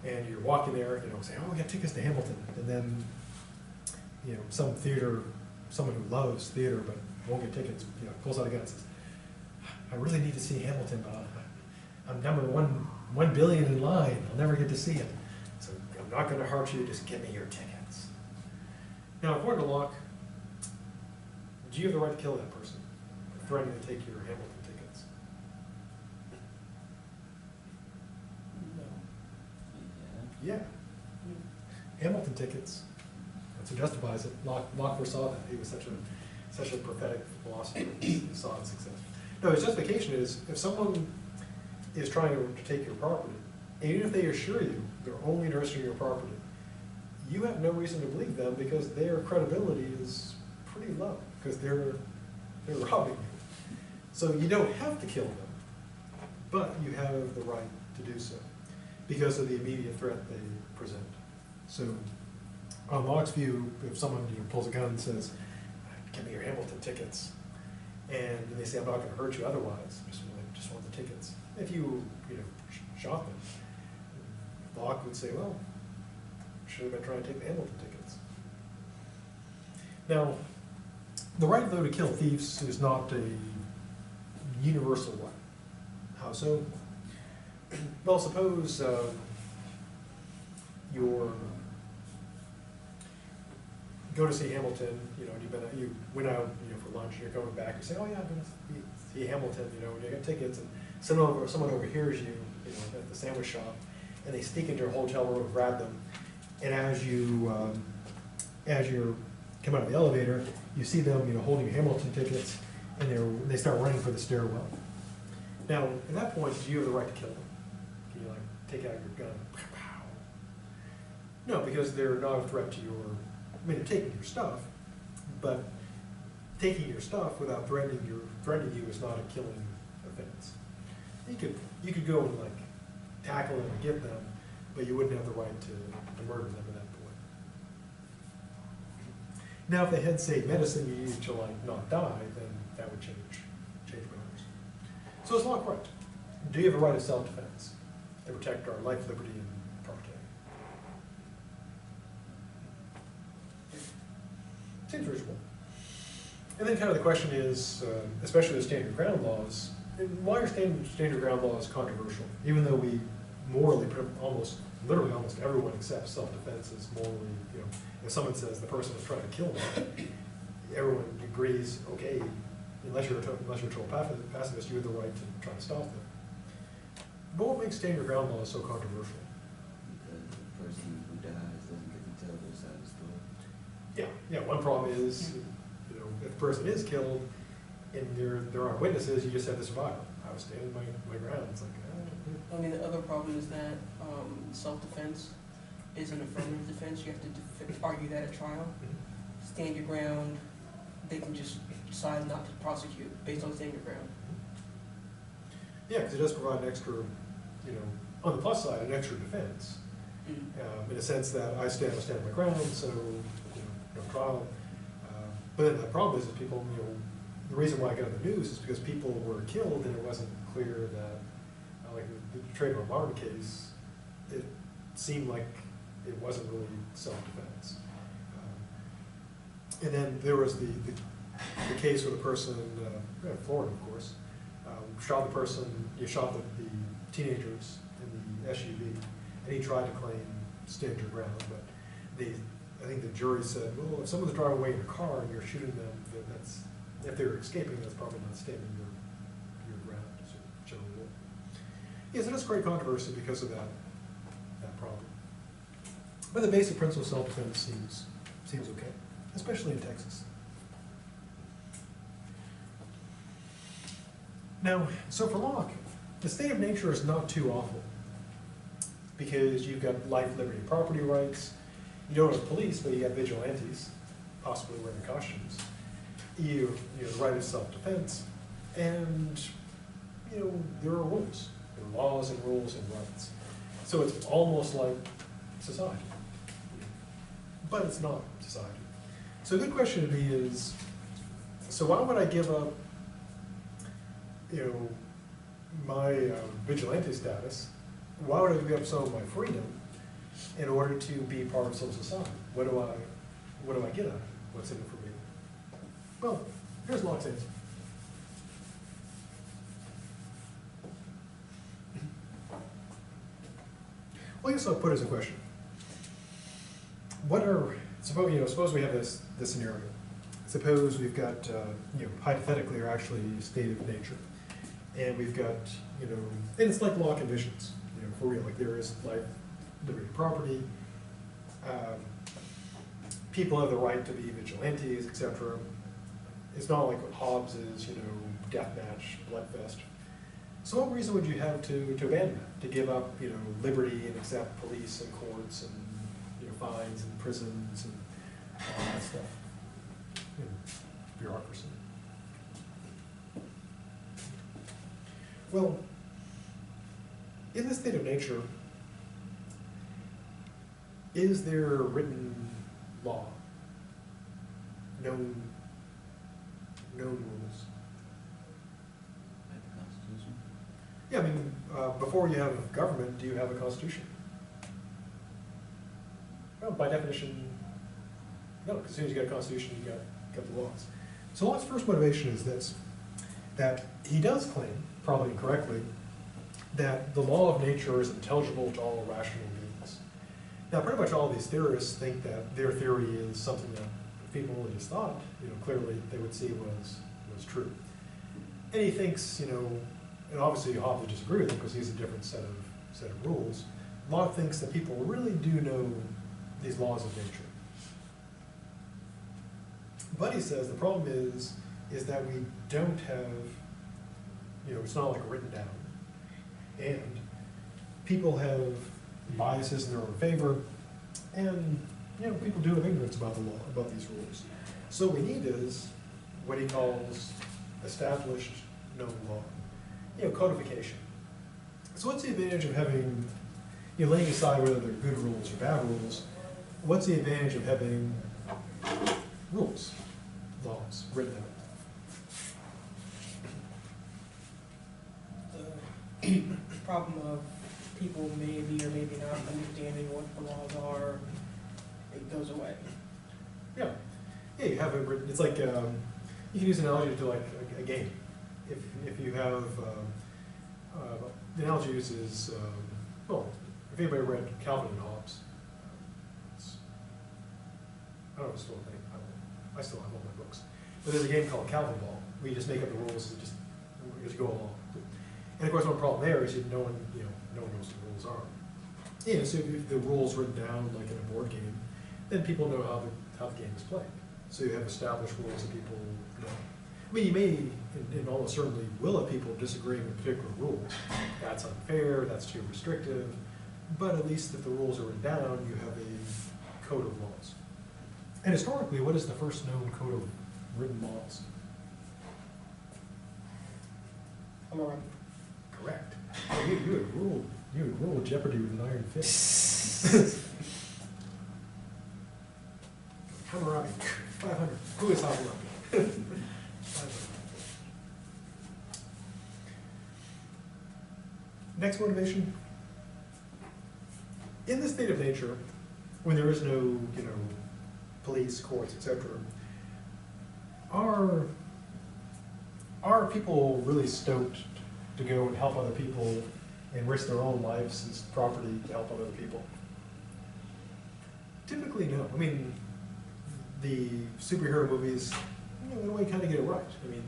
And you're walking there, saying, oh, we got tickets to Hamilton. And then, some theater, someone who loves theater but won't get tickets, pulls out a gun and says, I really need to see Hamilton, but I'm number 1 billion in line. I'll never get to see it. So I'm not going to hurt you, just give me your tickets. Now, according to Locke, do you have the right to kill that person for threatening to take your Hamilton tickets? No. Yeah. Hamilton tickets. That's what justifies it. Locke foresaw that. He was such a prophetic philosopher. He saw its success. No, his justification is if someone is trying to take your property, and even if they assure you they're only interested in your property, you have no reason to believe them because their credibility is pretty low because they're robbing you. So you don't have to kill them, but you have the right to do so because of the immediate threat they present. So on Locke's view, if someone pulls a gun and says, give me your Hamilton tickets, and they say, I'm not going to hurt you otherwise, I just want the tickets. If you, shot them, Locke would say, well, should have been trying to take the Hamilton tickets. Now, the right, though, to kill thieves is not a universal one. How so? Well, suppose you're go to see Hamilton, and you went out, for lunch, and you're going back, you say, oh yeah, I'm going to see Hamilton, and you got tickets, and someone overhears you, at the sandwich shop, and they sneak into your hotel room and grab them, and as you're coming out of the elevator, you see them, holding your Hamilton tickets, and they start running for the stairwell. Now, at that point, do you have the right to kill them? Can you take out your gun? Pow. No, because they're not a threat to they're taking your stuff, but taking your stuff without threatening you is not a killing offense. You could go and tackle them and get them, but you wouldn't have the right to murder them at that point. Now, if they had, say, medicine you used to like not die, then that would change matters. So is Locke right? Do you have a right of self-defense to protect our life, liberty, and property? Seems reasonable. And then kind of the question is, especially the standard ground laws, why are standard ground laws controversial? Even though we morally, literally almost everyone accepts self-defense as morally, if someone says the person is trying to kill me, everyone agrees, okay, unless you're a total pacifist, you have the right to try to stop them. But what makes standard ground laws so controversial? Because the person who dies doesn't get to tell their side of the story. Yeah, one problem is, if the person is killed and there aren't witnesses, you just have to survive. I was standing my ground. It's like, I mean, the other problem is that self-defense is an affirmative defense. You have to argue that at trial. Stand your ground, they can just decide not to prosecute based on stand your ground. yeah, because it does provide an extra, on the plus side, an extra defense. In a sense that I stand my ground, so no trial. But then the problem is that people, the reason why I got in the news is because people were killed and it wasn't clear that, like the Trayvon Martin case, it seemed like it wasn't really self-defense. And then there was the case where the person, in Florida of course, shot the person, shot the teenagers in the SUV, and he tried to claim stand your ground, but I think the jury said, well, if someone's driving away in a car and you're shooting them, then if they're escaping, that's probably not standing your ground, as a general rule. Yeah, so that's great controversy because of that problem. But the basic principle of self-defense seems okay, especially in Texas. Now, so for Locke, the state of nature is not too awful because you've got life, liberty, and property rights. You don't have police, but you have vigilantes, possibly wearing costumes. You have the right of self-defense, and there are rules. There are laws and rules and rights. So it's almost like society, but it's not society. So a good question to me is, so why would I give up, my vigilante status? Why would I give up some of my freedom in order to be part of civil society? What do I get out of it? What's in it for me? Well, here's Locke's answer. Well, I guess I'll put it as a question. Suppose we have this scenario. Suppose we've got, hypothetically or actually state of nature. And we've got, and it's like Locke envisions, for real, like there is life, liberty, property. People have the right to be vigilantes, etc. It's not like what Hobbes is, deathmatch, bloodfest. So what reason would you have to abandon that, to give up, liberty and accept police and courts and, fines and prisons and all that stuff? Bureaucracy. Well, in the state of nature, is there a written law, known rules? Like the Constitution? Yeah, I mean, before you have government, do you have a constitution? Well, by definition, no, because as soon as you got a constitution, you got the laws. So Locke's first motivation is this, that he does claim, probably incorrectly, that the law of nature is intelligible to all rational beings. Now, pretty much all these theorists think that their theory is something that if people really just thought, clearly they would see was true. And he thinks, and obviously Hobbes would disagree with him because he's a different set of rules. Locke thinks that people really do know these laws of nature. But he says the problem is that we don't have, it's not like written down. And people have biases in their own favor, and people do have ignorance about the law, about these rules. So what we need is what he calls established known law, codification. So what's the advantage of having, laying aside whether they're good rules or bad rules, what's the advantage of having rules, laws, written out? The problem of people maybe or maybe not understanding what the laws are, it goes away. Yeah, you have it written, it's like, you can use an analogy to like a game. If you have, the analogy uses, well, if anybody read Calvin and Hobbes, I don't know if it's still a thing, I still have all my books. But there's a game called Calvin Ball, where you just make up the rules and just go along. And of course, one problem there is no one knows what the rules are. Yeah, so if the rules written down like in a board game, then people know how the game is played. So you have established rules that people know. I mean, you may, and almost certainly will have people disagreeing with particular rules. That's unfair, that's too restrictive, but at least if the rules are written down, you have a code of laws. And historically, what is the first known code of written laws? Hammurabi. Correct. Oh, you had ruled Jeopardy with an iron fist. Hammurabi, 500. Who is Hammurabi? 500. Next motivation. In the state of nature, when there is no, police, courts, etc., are people really stoked to go and help other people and risk their own lives and property to help other people? Typically, no. I mean, the superhero movies, in a way, kind of get it right. I mean,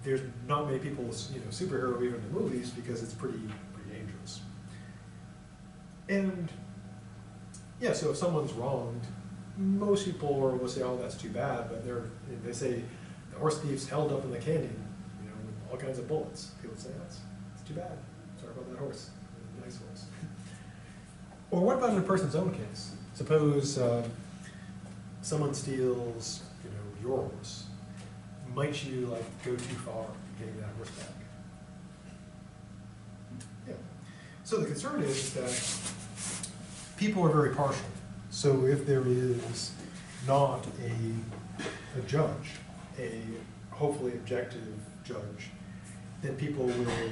there's not many people, superhero even in the movies because it's pretty dangerous. And yeah, so if someone's wronged, most people will say, "Oh, that's too bad," but they say the horse thief's held up in the canyon, with all kinds of bullets. People say, "That's too bad. Sorry about that horse. Nice horse." Or what about in a person's own case? Suppose someone steals, your horse. Might you go too far in getting that horse back? Yeah. So the concern is that people are very partial. So if there is not a judge, a hopefully objective judge, then people will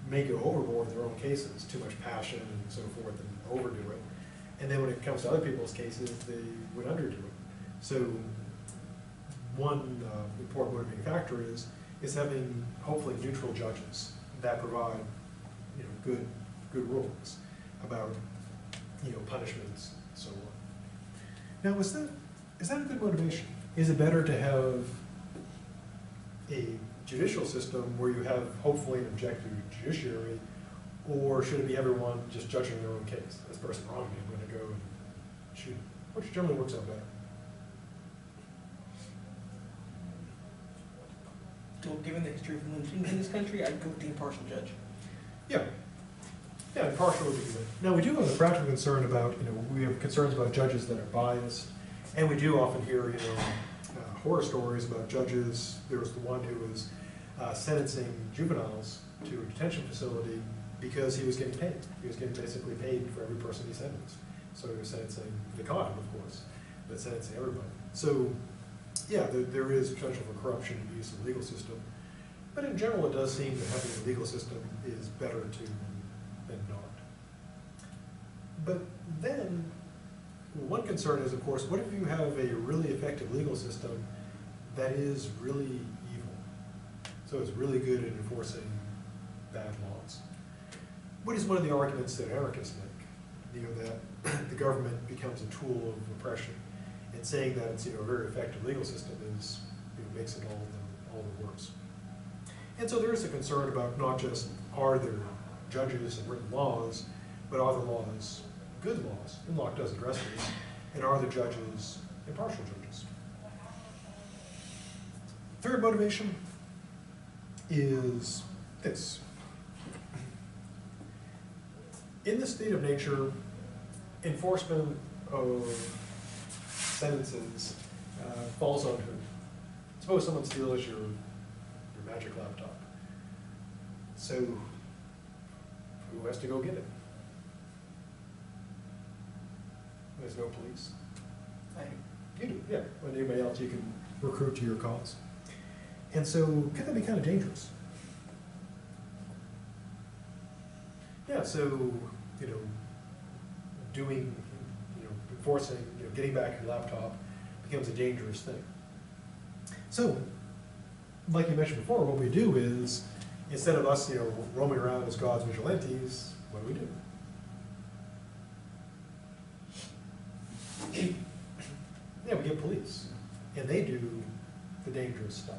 may go overboard in their own cases, too much passion and so forth, and overdo it. And then when it comes to other people's cases, they would underdo it. So one important motivating factor is having hopefully neutral judges that provide good rulings about punishments and so on. Now, is that a good motivation? Is it better to have a judicial system where you have hopefully an objective judiciary, or should it be everyone just judging their own case? This person wronged me, I'm going to go and shoot him, which generally works out better. Well, given the history of lynching in this country, I'd go with the impartial judge. Yeah. Yeah, impartial would be good. Now, we do have a practical concern about, we have concerns about judges that are biased, and we do often hear, horror stories about judges. There was the one who was sentencing juveniles to a detention facility because he was getting paid. He was getting basically paid for every person he sentenced. So he was sentencing, they caught him, of course, but sentencing everybody. So, yeah, there is potential for corruption and abuse of the legal system. But in general, it does seem that having a legal system is better than not. But then, one concern is, of course, what if you have a really effective legal system that is really evil? So it's really good at enforcing bad laws. What is one of the arguments that anarchists make? That the government becomes a tool of oppression, and saying that it's a very effective legal system is makes it all the worse. And so there is a concern about not just are there judges and written laws, but are the laws good laws? And Locke does address this. And are the judges impartial judges? Third motivation is this. In the state of nature, enforcement of sentences falls on who? Suppose someone steals your magic laptop. So who has to go get it? There's no police. You do, yeah. When anybody else you can recruit to your cause. And so could that be kind of dangerous? Yeah, so, you know, doing, you know, enforcing, you know, getting back your laptop becomes a dangerous thing. So, like you mentioned before, what we do is, instead of us, you know, roaming around as God's vigilantes, what do? Yeah, we get police, and they do the dangerous stuff.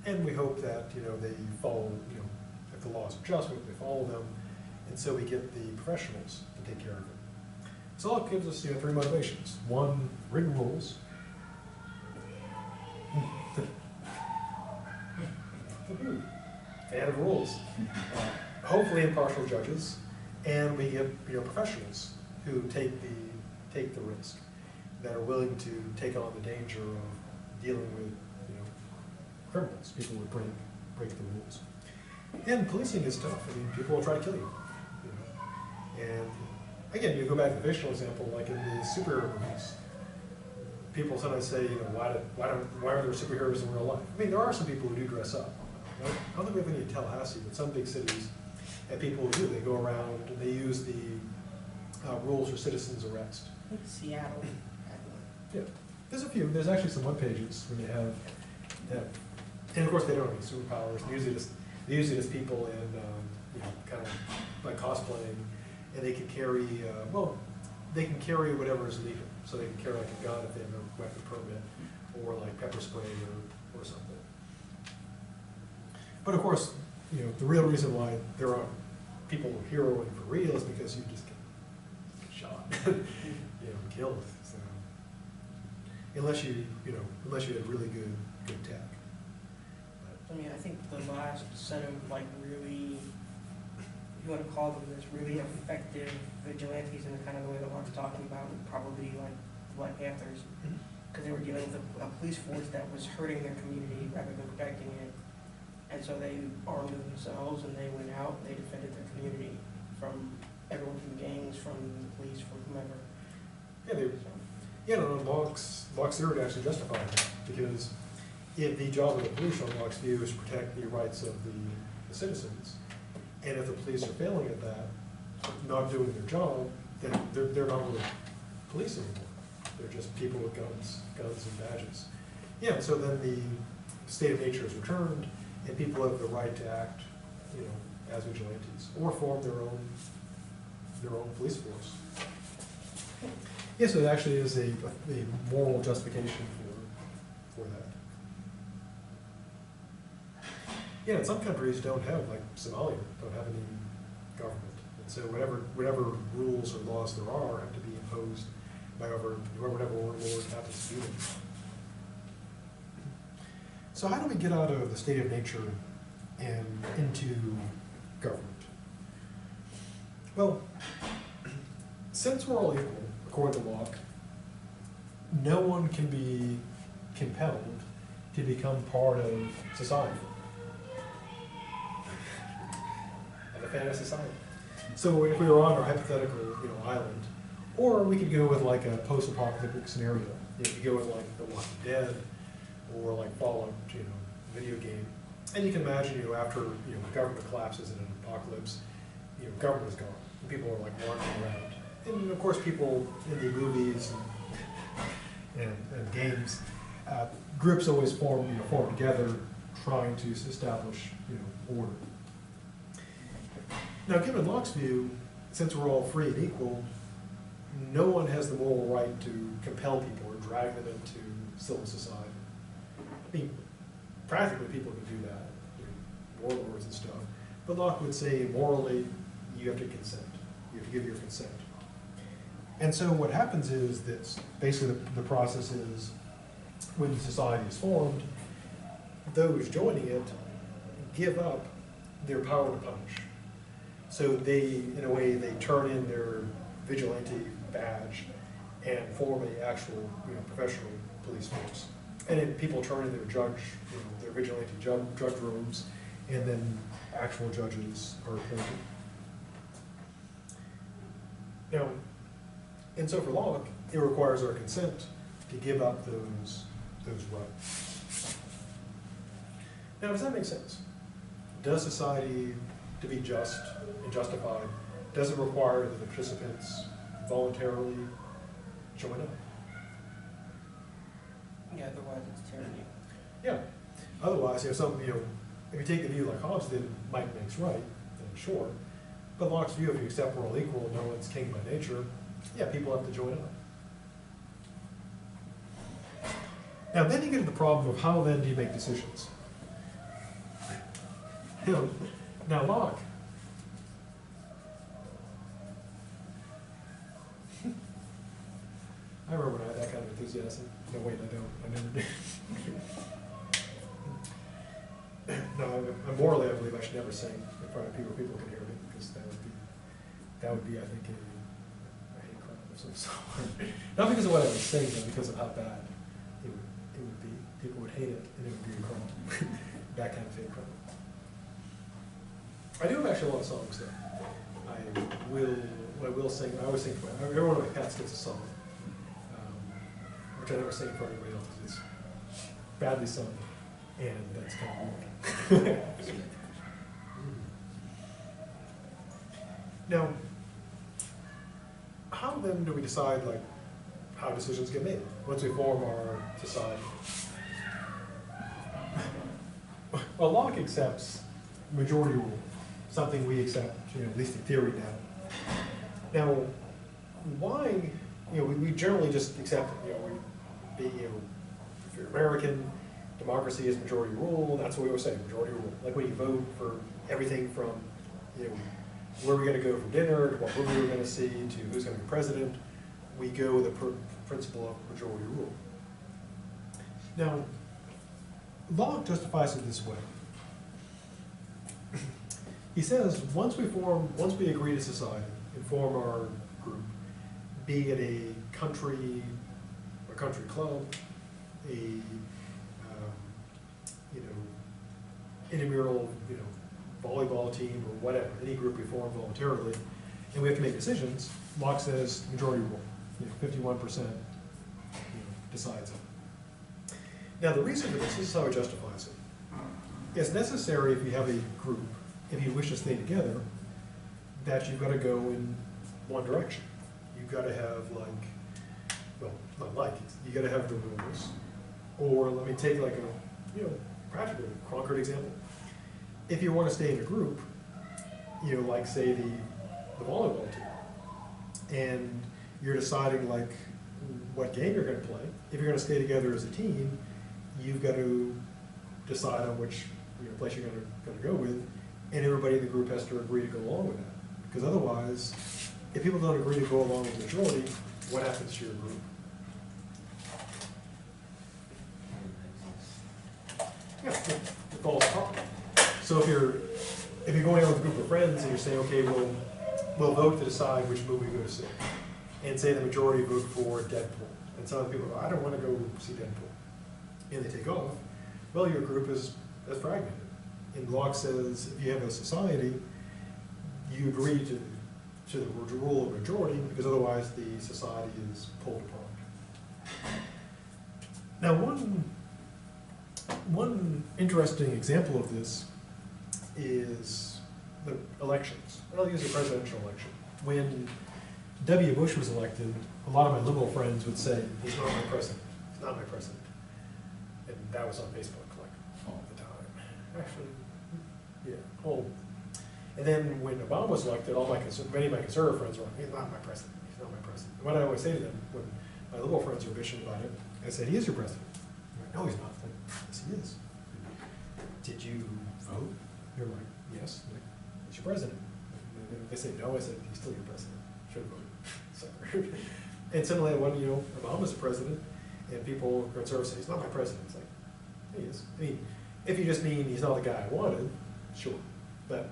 And we hope that, you know, they follow, you know, if the laws are just, we hope they follow them, and so we get the professionals to take care of it. So Locke gives us, you know, 3 motivations. 1, written rules. Fan of rules. Hopefully impartial judges, and we get, you know, professionals who take the risk, that are willing to take on the danger of dealing with, you know, criminals, people who break the rules. And policing is tough. I mean, people will try to kill you. You know? And again, you go back to the fictional example, like in the superhero movies. People sometimes say, you know, why are there superheroes in real life? I mean, there are some people who do dress up. I don't think we have any in Tallahassee, but some big cities have people who do. They go around and they use the rules for citizens' arrest. Seattle. Yeah, there's a few. There's actually some web pages where they have, and of course they don't have any superpowers. They're usually just people in, you know, kind of like cosplaying, and they can carry, they can carry whatever is legal. So they can carry like a gun if they have a weapon permit, or like pepper spray or something. But of course, you know, the real reason why there are people heroing for real is because you just get shot, you know, killed. So unless you had really good tech. I mean, I think the last set of like really, if you want to call them this, really effective vigilantes in the kind of the way that Locke's talking about would probably be like Black Panthers, because they were dealing with a police force that was hurting their community rather than protecting it. And so they armed themselves and they went out and they defended their community from everyone, from gangs, from the police, from whomever. Yeah, no, Locke's theory actually justified that, because if the job of the police on Locke's view is to protect the rights of the citizens, and if the police are failing at that, not doing their job, then they're not really police anymore. They're just people with guns and badges. Yeah, so then the state of nature is returned, and people have the right to act, you know, as vigilantes, or form their own police force. Yes, it actually is a moral justification for that. Yeah, and some countries don't have, like Somalia, don't have any government, and so whatever rules or laws there are have to be imposed by whatever warlord happens to do them. So how do we get out of the state of nature and into government? Well, since we're all equal, according to Locke, no one can be compelled to become part of society. And a fan of society. So if we were on our hypothetical, you know, island, or we could go with like a post-apocalyptic scenario. You could go with like The Walking Dead, or like Fallout, you know, video game. And you can imagine, you know, after, you know, the government collapses in an apocalypse, you know, government is gone. And people are like wandering around. And of course people in the movies and games, groups always form together, trying to establish, you know, order. Now, given Locke's view, since we're all free and equal, no one has the moral right to compel people or drag them into civil society. I mean, practically people can do that, you know, warlords and stuff. But Locke would say morally, you have to consent. You have to give your consent. And so what happens is this, basically the process is, when the society is formed, those joining it give up their power to punish. So they, in a way, they turn in their vigilante badge and form an actual, you know, professional police force. And then people turn in their judge, you know, their vigilante judge robes, and then actual judges are appointed. Now, and so for Locke, it requires our consent to give up those rights. Now, does that make sense? Does society, to be just and justified, does it require that the participants voluntarily join up? Yeah, otherwise it's tyranny. Yeah. Otherwise, if you take the view like Hobbes did, might makes right, then sure. But Locke's view, if you accept we're all equal and no one's king by nature, yeah, people have to join up. Now then you get to the problem of how then do you make decisions? Now Locke, I remember when I had that kind of enthusiasm. No, wait, I don't. I never did. No, I morally, I believe I should never sing in front of people. People can hear me, because that would be, I think, a hate crime of some sort. Not because of what I was saying, but because of how bad it would be. People would hate it, and it would be a crime. That kind of hate crime. I do have actually a lot of songs though. I will sing. I always sing for every one of my cats gets a song, which I never sing for anybody else. It's badly sung, and that's kind of weird. Now, how then do we decide how decisions get made once we form our society? Well, Locke accepts majority rule, something we accept, at least in theory now. Now, why, we generally just accept, if you're American, democracy is majority rule, that's what we always say, majority rule. Like when you vote for everything from, where we're going to go for dinner, to what movie we're going to see, to who's going to be president, we go with the principle of majority rule. Now, Locke justifies it this way. He says, once we agree to society and form our group, be it a country club, intramural, volleyball team or whatever, any group we form voluntarily, and we have to make decisions, Locke says majority rule, 51% decides it. Now the reason for this is how he justifies it. It's necessary if you have a group, if you wish to stay together, that you've got to go in one direction. You've got to have you got to have the rules. Or let me take a, practical, concrete example. If you want to stay in a group, like say the volleyball team, and you're deciding what game you're going to play, if you're going to stay together as a team, you've got to decide on which place you're going to go with, and everybody in the group has to agree to go along with that. Because otherwise, if people don't agree to go along with the majority, what happens to your group? Yeah, it falls apart. So if you're going out with a group of friends and you're saying, okay, we'll vote to decide which movie we go to see, and say the majority vote for Deadpool, and some other people go, I don't want to go see Deadpool, and they take off, well, your group is fragmented. And Locke says, if you have a society, you agree to the rule of majority, because otherwise the society is pulled apart. Now, one interesting example of this is the elections. I'll use a presidential election. When W. Bush was elected, a lot of my liberal friends would say, he's not my president, he's not my president. And that was on Facebook all the time. Actually, yeah. Oh. And then when Obama was elected, many of my conservative friends were like, he's not my president, he's not my president. And what I always say to them, when my liberal friends are bitching about it, I said, he is your president. They're like, no, he's not. Like, yes, he is. Did you vote? They're like, yes. I'm like, he's your president. They say no, I said, he's still your president. Should have voted. Sorry. And similarly, when Obama's the president, and people conservatives say, he's not my president. It's like, he is. I mean, if you just mean he's not the guy I wanted, sure. But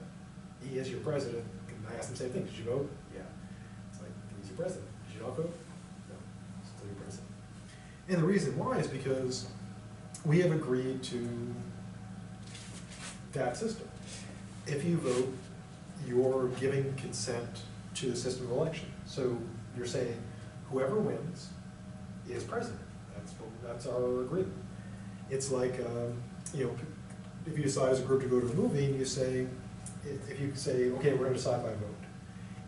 he is your president. I asked him the same thing. Did you vote? Yeah. It's like, he's your president. Did you not vote? No. He's still your president. And the reason why is because we have agreed to that system. if you vote, you're giving consent to the system of election. So you're saying whoever wins is president. That's our agreement. It's like, you know, if you decide as a group to go to a movie and you say, if you say, okay, we're gonna decide by vote.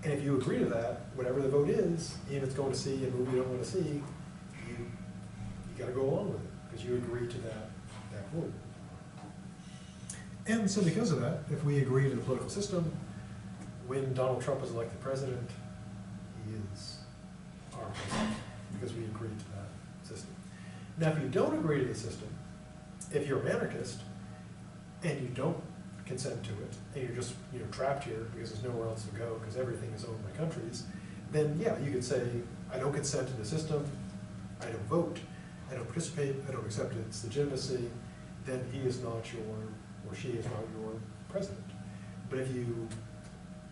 And if you agree to that, whatever the vote is, even if it's going to see a movie you don't wanna see, you gotta go along with it, because you agree to that rule. And so because of that, if we agree to the political system, when Donald Trump is elected president, he is our president, because we agreed to that system. Now, if you don't agree to the system, if you're a monarchist, and you don't consent to it, and you're just, you know, trapped here because there's nowhere else to go, because everything is owned by countries, then yeah, you could say, I don't consent to the system, I don't vote, I don't participate, I don't accept its legitimacy, then he is not your, or she is not your president. But if you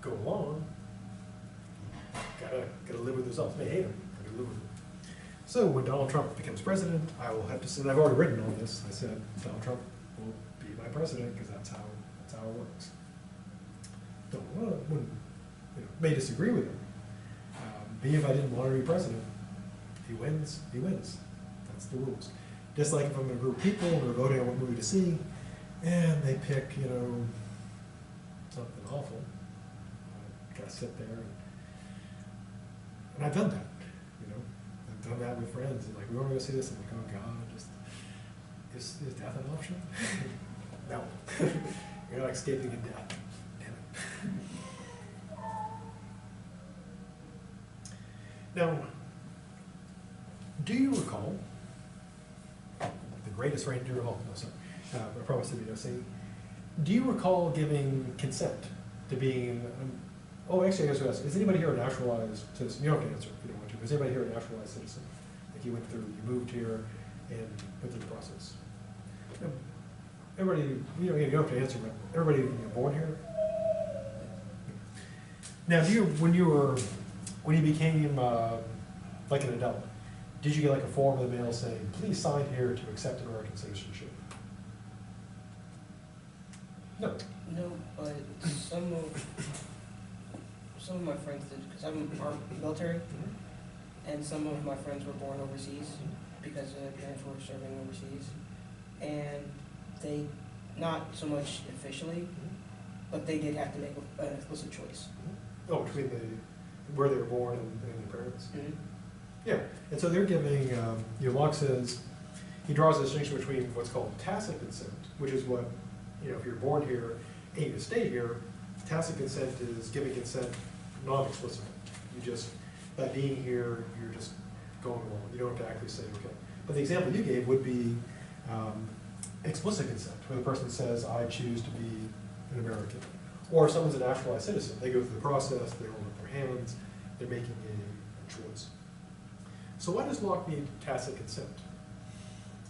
go along, gotta live with the results. You may hate him, but you live with him. So when Donald Trump becomes president, I will have to say, and I've already written on this, I said, Donald Trump will be my president, because that's how it works. Wouldn't, you know, may disagree with him. Me, if I didn't want to be president, if he wins, he wins. That's the rules. Just like if I'm in a group of people and they're voting on what movie to see, and they pick, you know, something awful, I gotta sit there and I've done that, you know. I've done that with friends, and like, we want to go see this, I'm like, oh God, just, is death an option? No. You're not escaping in death. Damn it. Now, do you recall the greatest reindeer of all? No, sorry. I promise to be no singing. Do you recall giving consent to being? Oh, actually, I guess ask, is anybody here a naturalized citizen? You don't have to answer if you don't want to. Is anybody here a naturalized citizen? Like you moved here and went through the process. No. Everybody, you don't have to answer, but everybody, born here. Now, when you became like an adult, did you get like a form in the mail saying, "Please sign here to accept American citizenship"? No. No, but some of my friends did, because I'm military, and some of my friends were born overseas because their parents were serving overseas, and they, not so much officially, but they did have to make an explicit choice. Oh, between where they were born and their parents? Mm-hmm. Yeah, and so they're giving, Locke says, he draws a distinction between what's called tacit consent, which is what, if you're born here and you stay here, tacit consent is giving consent non-explicitly. You just, by being here, you're just going along. You don't have to actually say, okay. But the example you gave would be explicit consent, where the person says, I choose to be an American. Or if someone's a naturalized citizen, they go through the process, they hold up their hands, they're making a choice. So why does Locke need tacit consent?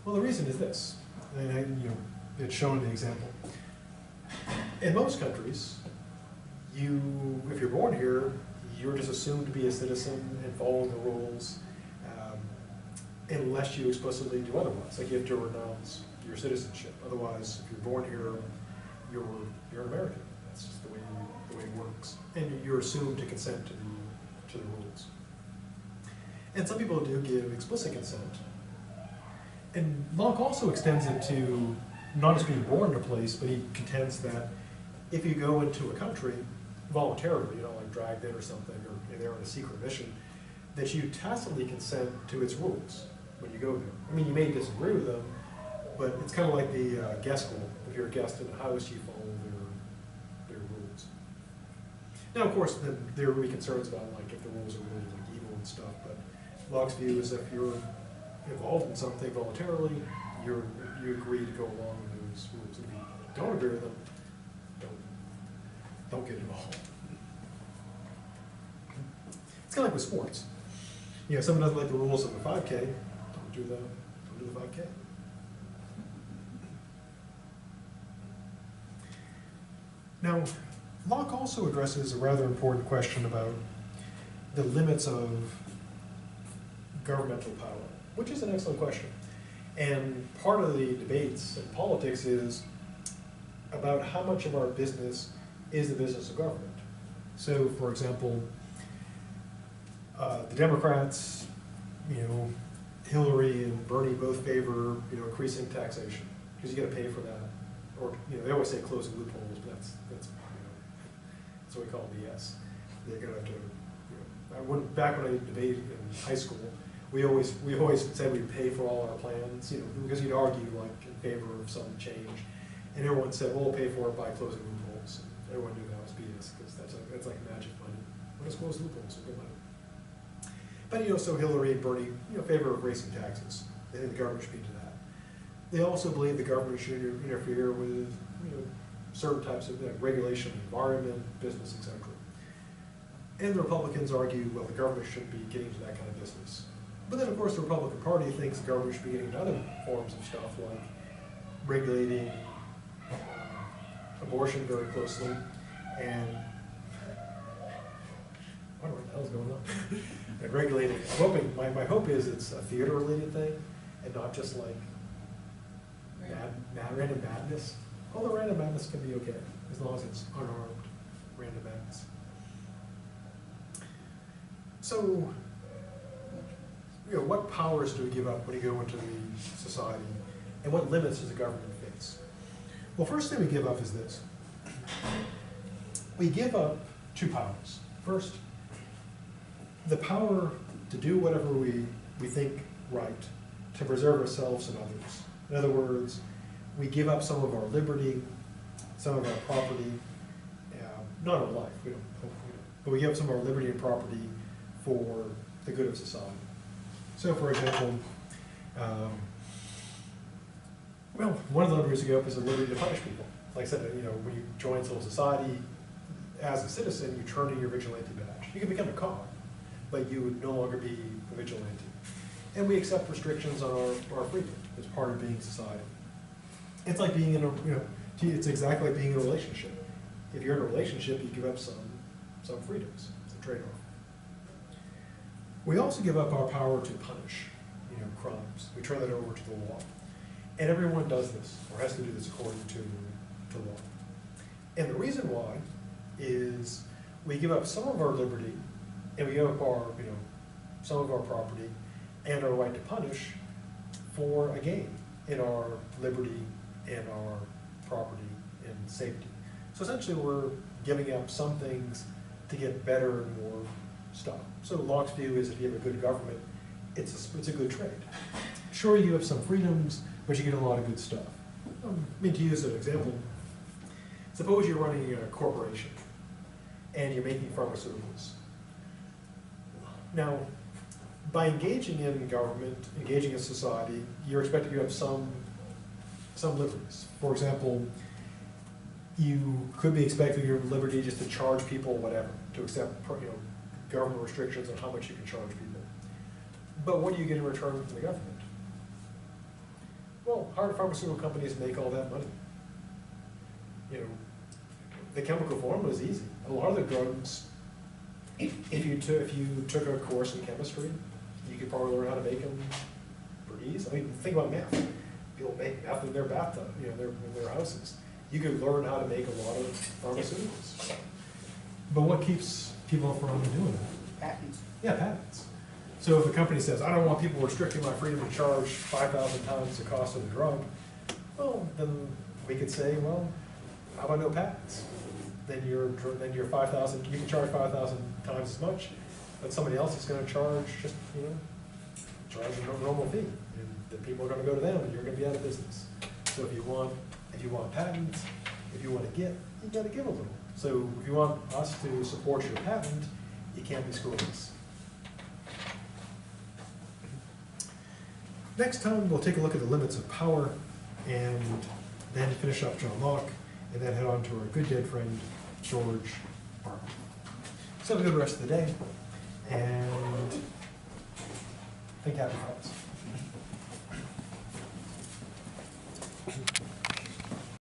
Well, the reason is this, and it's shown in the example. In most countries, if you're born here, you're just assumed to be a citizen and follow the rules, unless you explicitly do otherwise. Like you have to renounce your citizenship. Otherwise, if you're born here, you're an American. That's just the way it works. And you're assumed to consent to the rules. And some people do give explicit consent. And Locke also extends it to not just being born in a place, but he contends that if you go into a country voluntarily, like dragged in or something, or you're there on a secret mission, that you tacitly consent to its rules when you go there. I mean, you may disagree with them, but it's kind of like the guest rule. If you're a guest in a house, you follow their rules. Now, of course, then there will be concerns about like if the rules are really like evil and stuff, but Locke's view is if you're involved in something voluntarily, you agree to go along with those rules. If you don't agree with them, don't get involved. It's kind of like with sports. If someone doesn't like the rules of the 5K, don't do the 5K. Now, Locke also addresses a rather important question about the limits of governmental power, which is an excellent question. And part of the debates in politics is about how much of our business is the business of government. So, for example, the Democrats, Hillary and Bernie both favor, increasing taxation, because you gotta pay for that. Or, they always say closing loopholes, but that's what we call BS. They're gonna have to, back when I debated in high school, we always said we'd pay for all our plans, because you'd argue like in favor of some change. And everyone said, well, we'll pay for it by closing loopholes. And everyone knew that was BS, because that's like magic money. We'll just close loopholes, we'll get money. But, so Hillary and Bernie, favor of raising taxes. They think the government should be into that. They also believe the government should interfere with, certain types of regulation, environment, business, etc. And the Republicans argue, well, the government shouldn't be getting into that kind of business. But then, of course, the Republican Party thinks the government should be getting into other forms of stuff, like regulating abortion very closely, and I don't know what the hell's going on. And regulating, I'm hoping, my hope is it's a theater-related thing, and not just like random madness. Although random madness can be okay, as long as it's unarmed random madness. So, what powers do we give up when you go into the society, and what limits does the government face? Well, first thing we give up is this. We give up two powers. First, the power to do whatever we think right, to preserve ourselves and others. In other words, we give up some of our liberty, some of our property, not our life, we don't, but we give up some of our liberty and property for the good of society. So, for example, one of the liberties we give up is the liberty to punish people. Like I said, when you join civil society, as a citizen, you turn in your vigilante badge. You can become a cop, but you would no longer be a vigilante. And we accept restrictions on our freedom as part of being society. It's like being in a, it's exactly like being in a relationship. If you're in a relationship, you give up some freedoms. It's a trade-off. We also give up our power to punish, crimes. We turn that over to the law. And everyone does this, or has to do this according to law. And the reason why is we give up some of our liberty, and we give up our, some of our property, and our right to punish for a gain in our liberty and our property and safety. So essentially we're giving up some things to get better and more stuff. So Locke's view is if you have a good government, it's a good trade. Sure, you have some freedoms, but you get a lot of good stuff. To use an example, suppose you're running a corporation and you're making pharmaceuticals. Now, by engaging in government, engaging in society, you're expected to have some liberties. For example, you could be expecting your liberty just to charge people whatever, to accept government restrictions on how much you can charge people. But what do you get in return from the government? Well, hard pharmaceutical companies make all that money. The chemical formula is easy. A lot of the drugs, if you took a course in chemistry, you could probably learn how to make them pretty easy. Think about meth. People make meth in their bathtub, in their houses. You could learn how to make a lot of pharmaceuticals. But what keeps people from doing it? Patents. Yeah, patents. So if a company says, I don't want people restricting my freedom to charge 5,000 times the cost of the drug, well, then we could say, well, how about no patents? Then you're 5,000, you can charge 5,000 times as much, but somebody else is going to charge just, charge a normal fee. And the people are going to go to them, and you're going to be out of business. So if you want patents, if you want to get, you got to give a little. So if you want us to support your patent, you can't be scrupulous. Next time, we'll take a look at the limits of power, and then finish up John Locke, and then head on to our good dead friend, George Barker. So have a good rest of the day, and think happy thoughts.